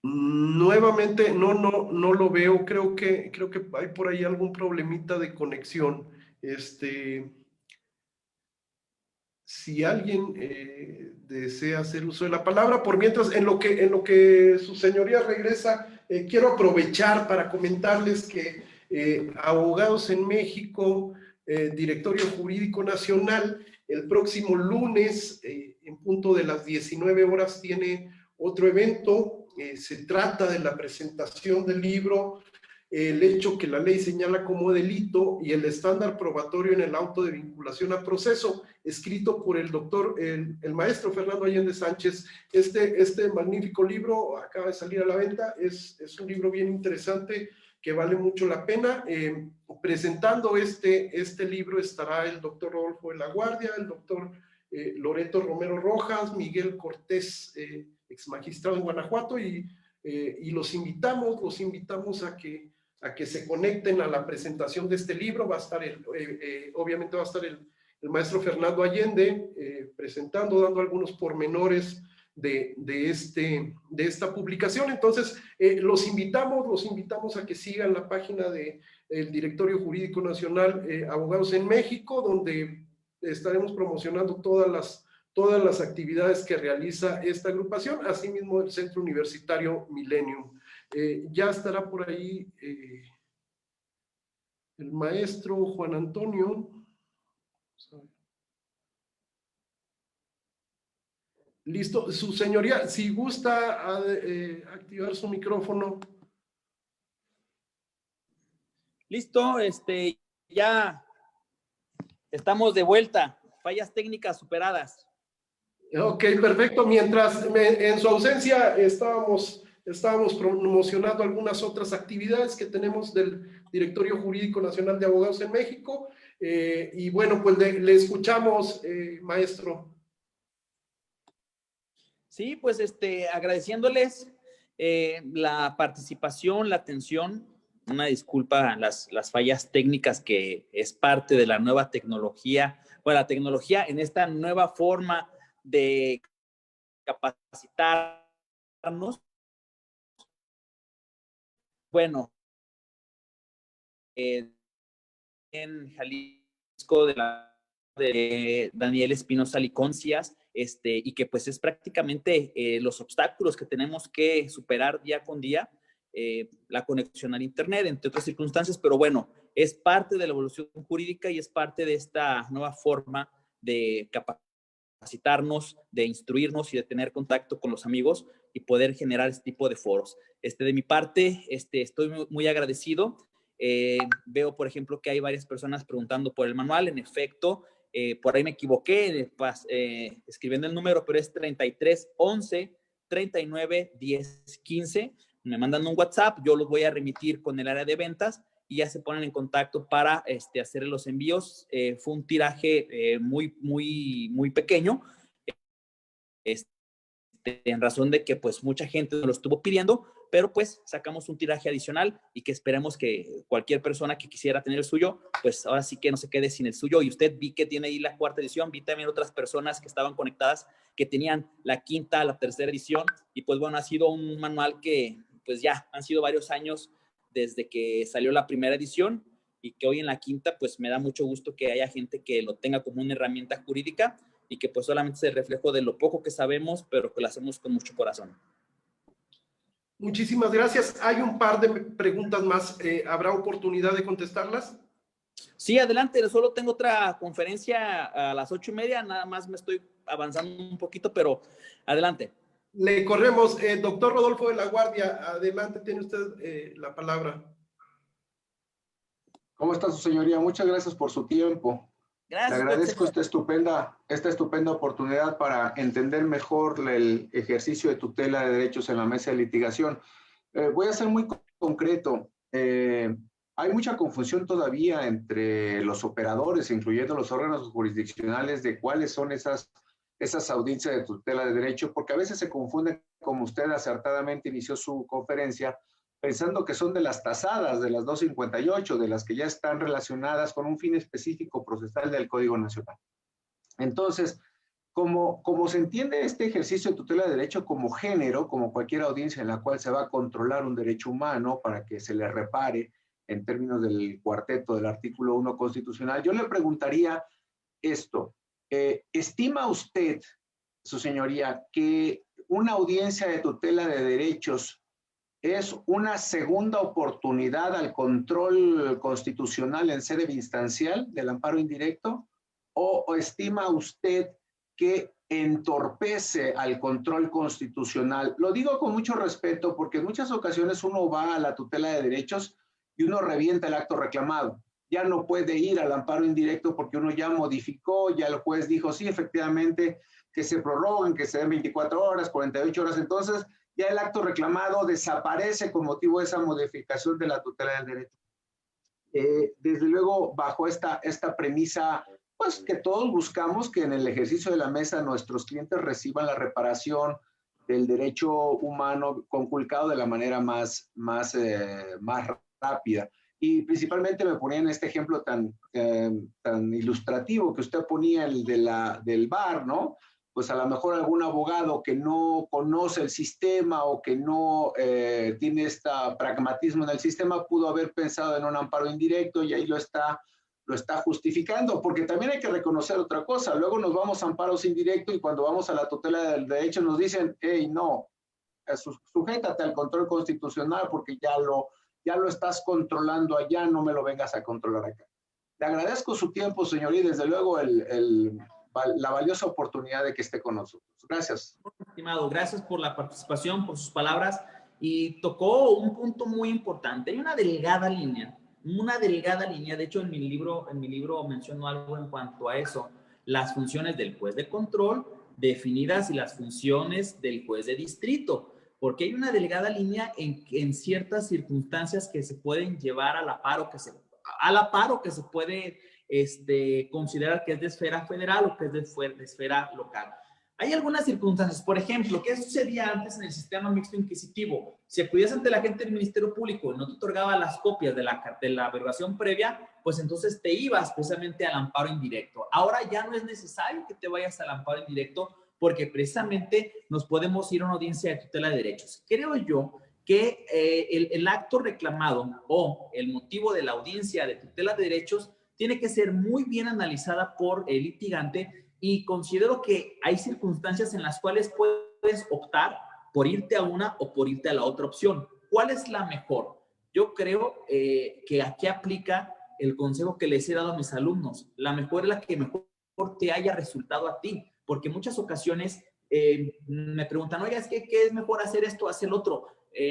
Nuevamente, no lo veo. Creo que hay por ahí algún problemita de conexión. Si alguien desea hacer uso de la palabra, por mientras, en lo que su señoría regresa, quiero aprovechar para comentarles que Abogados en México, Directorio Jurídico Nacional, el próximo lunes, en punto de las 19 horas, tiene otro evento. Se trata de la presentación del libro El hecho que la ley señala como delito y el estándar probatorio en el auto de vinculación a proceso, escrito por el maestro Fernando Allende Sánchez. Este magnífico libro acaba de salir a la venta. Es un libro bien interesante que vale mucho la pena. Presentando este libro estará el doctor Rodolfo de la Guardia, el doctor Loreto Romero Rojas, Miguel Cortés, ex magistrado en Guanajuato, y los invitamos a que se conecten a la presentación de este libro. Va a estar obviamente va a estar el maestro Fernando Allende presentando, dando algunos pormenores de esta publicación. Entonces, los invitamos a que sigan la página del Directorio Jurídico Nacional, Abogados en México, donde estaremos promocionando todas las actividades que realiza esta agrupación, asimismo el Centro Universitario Millennium. Ya estará por ahí el maestro Juan Antonio. Listo, su señoría, si gusta activar su micrófono.
Listo, ya estamos de vuelta. Fallas técnicas superadas.
Ok, perfecto. Mientras en su ausencia estábamos promocionando algunas otras actividades que tenemos del Directorio Jurídico Nacional de Abogados en México. Y bueno, pues le escuchamos, maestro.
Sí, pues agradeciéndoles la participación, la atención. Una disculpa las fallas técnicas, que es parte de la nueva tecnología. Bueno, la tecnología en esta nueva forma de capacitarnos. Bueno, en Jalisco de Daniel Espinosa Liconcias, y que pues es prácticamente los obstáculos que tenemos que superar día con día, la conexión al internet, entre otras circunstancias, pero bueno, es parte de la evolución jurídica y es parte de esta nueva forma de capacitarnos, de instruirnos y de tener contacto con los amigos y poder generar este tipo de foros. De mi parte, estoy muy agradecido. Veo, por ejemplo, que hay varias personas preguntando por el manual. En efecto, por ahí me equivoqué escribiendo el número, pero es 33 11 39 10 15. Me mandan un WhatsApp, yo los voy a remitir con el área de ventas y ya se ponen en contacto para hacer los envíos. Fue un tiraje muy pequeño, en razón de que pues mucha gente nos lo estuvo pidiendo, pero pues sacamos un tiraje adicional y que esperemos que cualquier persona que quisiera tener el suyo, pues ahora sí que no se quede sin el suyo. Y usted vi que tiene ahí la 4ª edición, vi también otras personas que estaban conectadas que tenían la 5ª, la 3ª edición, y pues bueno, ha sido un manual que pues ya han sido varios años desde que salió la 1ª edición, y que hoy en la 5ª pues me da mucho gusto que haya gente que lo tenga como una herramienta jurídica y que pues solamente es el reflejo de lo poco que sabemos, pero que lo hacemos con mucho corazón.
Muchísimas gracias. Hay un par de preguntas más. ¿Habrá oportunidad de contestarlas?
Sí, adelante. Solo tengo otra conferencia a las 8:30. Nada más me estoy avanzando un poquito, pero adelante.
Le corremos. Doctor Rodolfo de la Guardia, adelante, tiene usted la palabra.
¿Cómo está su señoría? Muchas gracias por su tiempo.
Gracias.
Le agradezco esta estupenda oportunidad para entender mejor el ejercicio de tutela de derechos en la mesa de litigación. Voy a ser muy concreto. Hay mucha confusión todavía entre los operadores, incluyendo los órganos jurisdiccionales, de cuáles son esas audiencias de tutela de derecho, porque a veces se confunden, como usted acertadamente inició su conferencia, pensando que son de las tasadas, de las 258, de las que ya están relacionadas con un fin específico procesal del Código Nacional. Entonces, Como se entiende este ejercicio de tutela de derecho como género, como cualquier audiencia en la cual se va a controlar un derecho humano para que se le repare en términos del cuarteto del artículo 1 constitucional, yo le preguntaría esto. ¿Estima usted, su señoría, que una audiencia de tutela de derechos es una segunda oportunidad al control constitucional en sede instancial del amparo indirecto? ¿O estima usted que entorpece al control constitucional? Lo digo con mucho respeto porque en muchas ocasiones uno va a la tutela de derechos y uno revienta el acto reclamado. Ya no puede ir al amparo indirecto porque uno ya modificó, ya el juez dijo, sí, efectivamente, que se prorroguen, que se den 24 horas, 48 horas. Entonces, ya el acto reclamado desaparece con motivo de esa modificación de la tutela del derecho. Desde luego, bajo esta premisa, pues que todos buscamos que en el ejercicio de la mesa nuestros clientes reciban la reparación del derecho humano conculcado de la manera más rápida. Y principalmente me ponía en este ejemplo tan ilustrativo que usted ponía, el del VAR, ¿no? Pues a lo mejor algún abogado que no conoce el sistema o que no tiene este pragmatismo en el sistema pudo haber pensado en un amparo indirecto y ahí lo está justificando, porque también hay que reconocer otra cosa. Luego nos vamos a amparos indirectos y cuando vamos a la tutela del derecho nos dicen, hey, no, sujétate al control constitucional porque ya lo estás controlando allá, no me lo vengas a controlar acá. Le agradezco su tiempo, señor, y desde luego la valiosa oportunidad de que esté con nosotros. Gracias.
Estimado, gracias por la participación, por sus palabras, y tocó un punto muy importante. Hay una delgada línea, de hecho en mi libro menciono algo en cuanto a eso, las funciones del juez de control definidas y las funciones del juez de distrito, porque hay una delgada línea en ciertas circunstancias que se pueden llevar a la par o que se puede considerar que es de esfera federal o que es de esfera local. Hay algunas circunstancias, por ejemplo, ¿qué sucedía antes en el sistema mixto inquisitivo? Si acudías ante la gente del Ministerio Público y no te otorgaba las copias de la averiguación previa, pues entonces te ibas precisamente al amparo indirecto. Ahora ya no es necesario que te vayas al amparo indirecto porque precisamente nos podemos ir a una audiencia de tutela de derechos. Creo yo que el acto reclamado o el motivo de la audiencia de tutela de derechos tiene que ser muy bien analizada por el litigante y considero que hay circunstancias en las cuales puedes optar por irte a una o por irte a la otra opción. ¿Cuál es la mejor? Yo creo que aquí aplica el consejo que les he dado a mis alumnos. La mejor es la que mejor te haya resultado a ti, porque en muchas ocasiones me preguntan, oiga, ¿qué es mejor hacer esto o hacer el otro?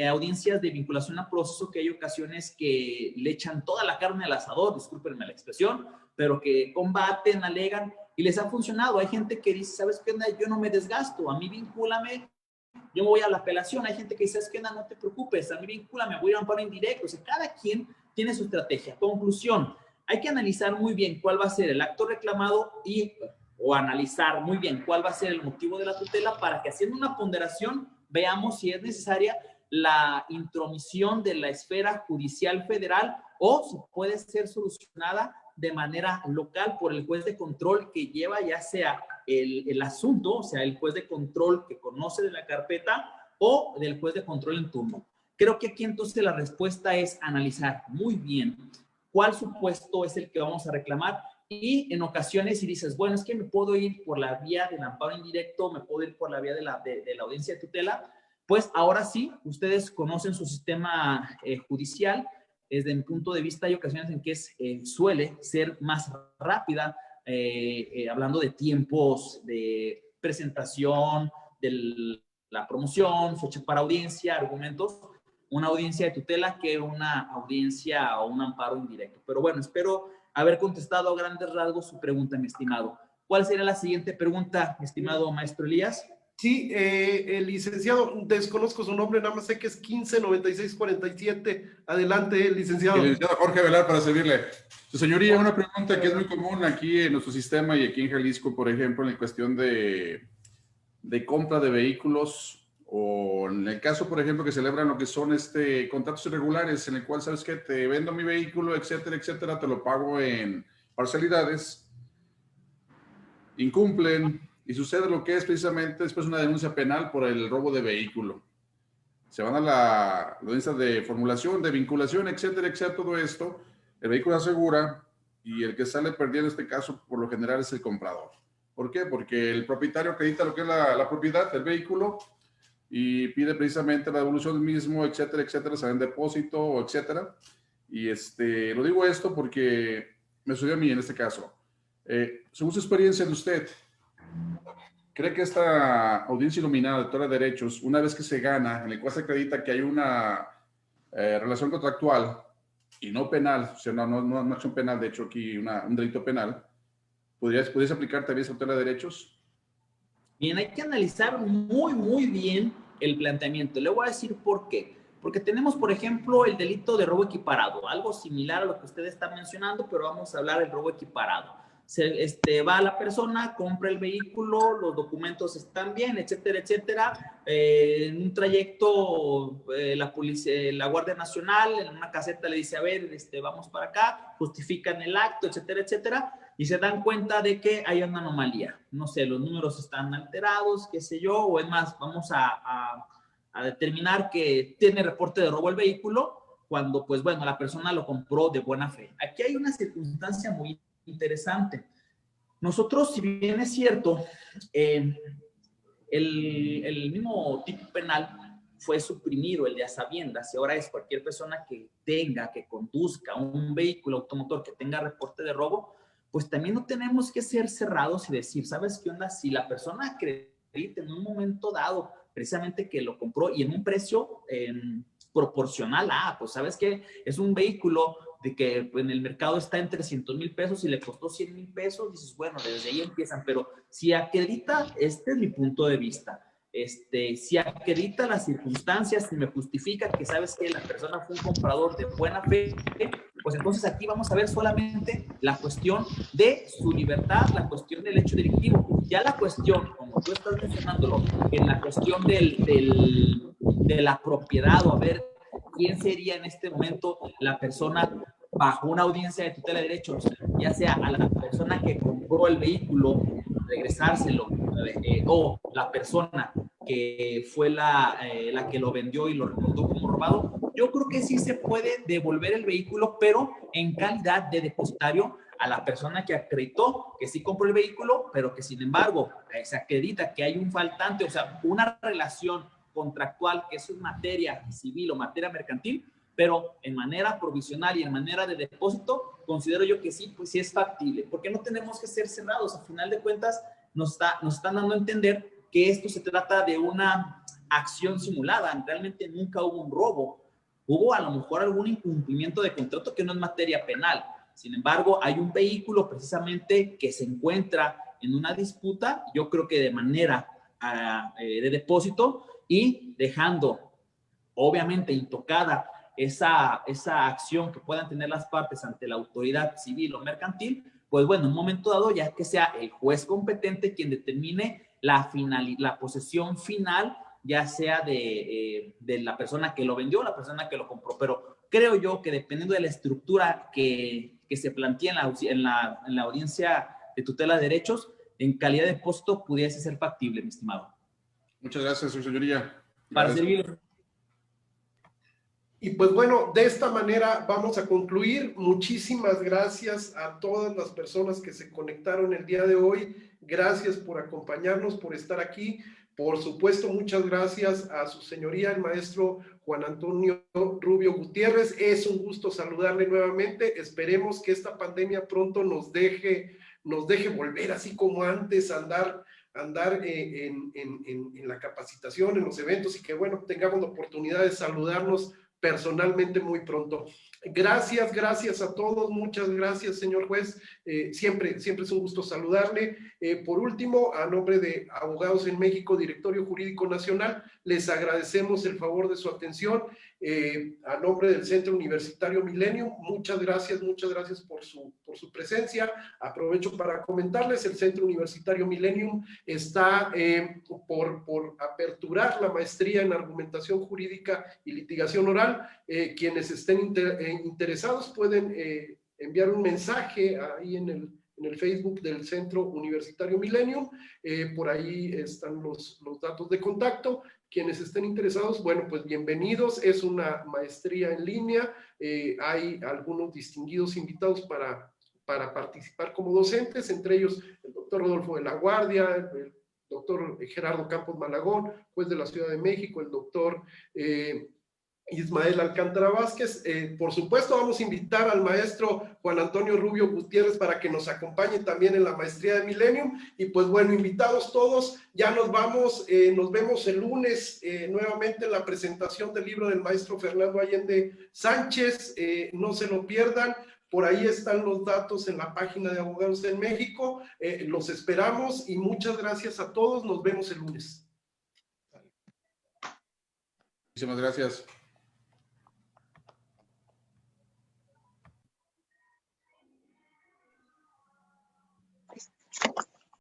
Audiencias de vinculación a proceso que hay ocasiones que le echan toda la carne al asador, discúlpenme la expresión, pero que combaten, alegan y les ha funcionado. Hay gente que dice, ¿sabes qué onda? Yo no me desgasto, a mí vincúlame, yo me voy a la apelación. Hay gente que dice, ¿sabes qué onda? No te preocupes, a mí vincúlame, voy a ir a un amparo indirecto. O sea, cada quien tiene su estrategia. Conclusión, hay que analizar muy bien cuál va a ser el acto reclamado o analizar muy bien cuál va a ser el motivo de la tutela para que haciendo una ponderación veamos si es necesaria la intromisión de la esfera judicial federal o si puede ser solucionada de manera local por el juez de control que lleva ya sea el asunto, o sea, el juez de control que conoce de la carpeta o del juez de control en turno. Creo que aquí entonces la respuesta es analizar muy bien cuál supuesto es el que vamos a reclamar y en ocasiones si dices, bueno, es que me puedo ir por la vía del amparo indirecto, me puedo ir por la vía de la audiencia de tutela, pues ahora sí, ustedes conocen su sistema judicial. Desde mi punto de vista hay ocasiones en que suele ser más rápida, hablando de tiempos de presentación, de la promoción, fecha para audiencia, argumentos, una audiencia de tutela que una audiencia o un amparo indirecto. Pero bueno, espero haber contestado a grandes rasgos su pregunta, mi estimado. ¿Cuál sería la siguiente pregunta, mi estimado maestro Elías?
Sí, el licenciado, desconozco su nombre, nada más sé que es 159647. Adelante, licenciado.
El licenciado Jorge Velar, para servirle. Su señoría, una pregunta que es muy común aquí en nuestro sistema y aquí en Jalisco, por ejemplo, en la cuestión de compra de vehículos o en el caso, por ejemplo, que celebran lo que son contratos irregulares en el cual, ¿sabes qué? Te vendo mi vehículo, etcétera, etcétera, te lo pago en parcialidades, incumplen, y sucede lo que es precisamente después una denuncia penal por el robo de vehículo. Se van a la audiencia de formulación, de vinculación, etcétera, etcétera, todo esto. El vehículo se asegura y el que sale perdiendo en este caso, por lo general, es el comprador. ¿Por qué? Porque el propietario acredita lo que es la propiedad del vehículo y pide precisamente la devolución del mismo, etcétera, etcétera, sea en depósito, etcétera. Y lo digo esto porque me sucedió a mí en este caso. Según su experiencia de usted, ¿cree que esta audiencia iluminada de tutela de derechos, una vez que se gana, en el cual se acredita que hay una relación contractual y no penal, o sea, no acción penal, de hecho aquí un delito penal, ¿podrías aplicar también esa tutela de derechos?
Bien, hay que analizar muy, muy bien el planteamiento. Le voy a decir por qué. Porque tenemos, por ejemplo, el delito de robo equiparado, algo similar a lo que usted está mencionando, pero vamos a hablar del robo equiparado. Va la persona, compra el vehículo, los documentos están bien, etcétera, etcétera. En un trayecto, la Guardia Nacional en una caseta le dice, a ver, vamos para acá, justifican el acto, etcétera, etcétera, y se dan cuenta de que hay una anomalía. No sé, los números están alterados, qué sé yo, o es más, vamos a determinar que tiene reporte de robo el vehículo cuando, pues bueno, la persona lo compró de buena fe. Aquí hay una circunstancia muy interesante. Nosotros, si bien es cierto, el mismo tipo penal fue suprimido, el de a sabiendas, y ahora es cualquier persona que conduzca un vehículo automotor que tenga reporte de robo, pues también no tenemos que ser cerrados y decir, ¿sabes qué onda? Si la persona acredita en un momento dado precisamente que lo compró y en un precio proporcional pues ¿sabes qué? Es un vehículo de que en el mercado está en 300,000 pesos y le costó 100,000 pesos, dices, bueno, desde ahí empiezan, pero si acredita, este es mi punto de vista, si acredita las circunstancias, si me justifica que sabes que la persona fue un comprador de buena fe, pues entonces aquí vamos a ver solamente la cuestión de su libertad, la cuestión del hecho delictivo. Ya la cuestión, como tú estás mencionándolo, en la cuestión de la propiedad, o a ver quién sería en este momento la persona bajo una audiencia de tutela de derechos, ya sea a la persona que compró el vehículo, regresárselo, o la persona que fue la que lo vendió y lo reportó como robado. Yo creo que sí se puede devolver el vehículo, pero en calidad de depositario a la persona que acreditó que sí compró el vehículo, pero que sin embargo se acredita que hay un faltante, o sea, una relación contractual, que es materia civil o materia mercantil, pero en manera provisional y en manera de depósito, considero yo que sí, pues sí es factible, porque no tenemos que ser cerrados. A final de cuentas, nos están dando a entender que esto se trata de una acción simulada. Realmente nunca hubo un robo. Hubo a lo mejor algún incumplimiento de contrato que no es materia penal. Sin embargo, hay un vehículo precisamente que se encuentra en una disputa, yo creo que de manera de depósito, y dejando obviamente intocada esa acción que puedan tener las partes ante la autoridad civil o mercantil, pues bueno, en un momento dado ya que sea el juez competente quien determine la posesión final, ya sea de la persona que lo vendió o la persona que lo compró. Pero creo yo que dependiendo de la estructura que se plantea en la audiencia de tutela de derechos, en calidad de depósito pudiese ser factible, mi estimado.
Muchas gracias, su señoría.
Para servirle.
Y pues bueno, de esta manera vamos a concluir. Muchísimas gracias a todas las personas que se conectaron el día de hoy. Gracias por acompañarnos, por estar aquí. Por supuesto, muchas gracias a su señoría, el maestro Juan Antonio Rubio Gutiérrez. Es un gusto saludarle nuevamente. Esperemos que esta pandemia pronto nos deje volver así como antes, andar en la capacitación, en los eventos, y que bueno, tengamos la oportunidad de saludarnos personalmente muy pronto. Gracias a todos, muchas gracias, señor juez. Siempre es un gusto saludarle. Por último, a nombre de Abogados en México, Directorio Jurídico Nacional, les agradecemos el favor de su atención. A nombre del Centro Universitario Millennium, muchas gracias por su presencia. Aprovecho para comentarles, el Centro Universitario Millennium está por aperturar la maestría en argumentación jurídica y litigación oral. Quienes estén interesados pueden enviar un mensaje ahí en el Facebook del Centro Universitario Millennium. Por ahí están los datos de contacto. Quienes estén interesados, bueno, pues bienvenidos. Es una maestría en línea. Hay algunos distinguidos invitados para participar como docentes, entre ellos el doctor Rodolfo de la Guardia, el doctor Gerardo Campos Malagón, juez de la Ciudad de México, el doctor Ismael Alcántara Vázquez. Por supuesto, vamos a invitar al maestro Juan Antonio Rubio Gutiérrez para que nos acompañe también en la maestría de Millennium. Y pues bueno, invitados todos, ya nos vamos, nos vemos el lunes nuevamente en la presentación del libro del maestro Fernando Allende Sánchez. No se lo pierdan. Por ahí están los datos en la página de Abogados en México. Los esperamos y muchas gracias a todos. Nos vemos el lunes.
Muchísimas gracias.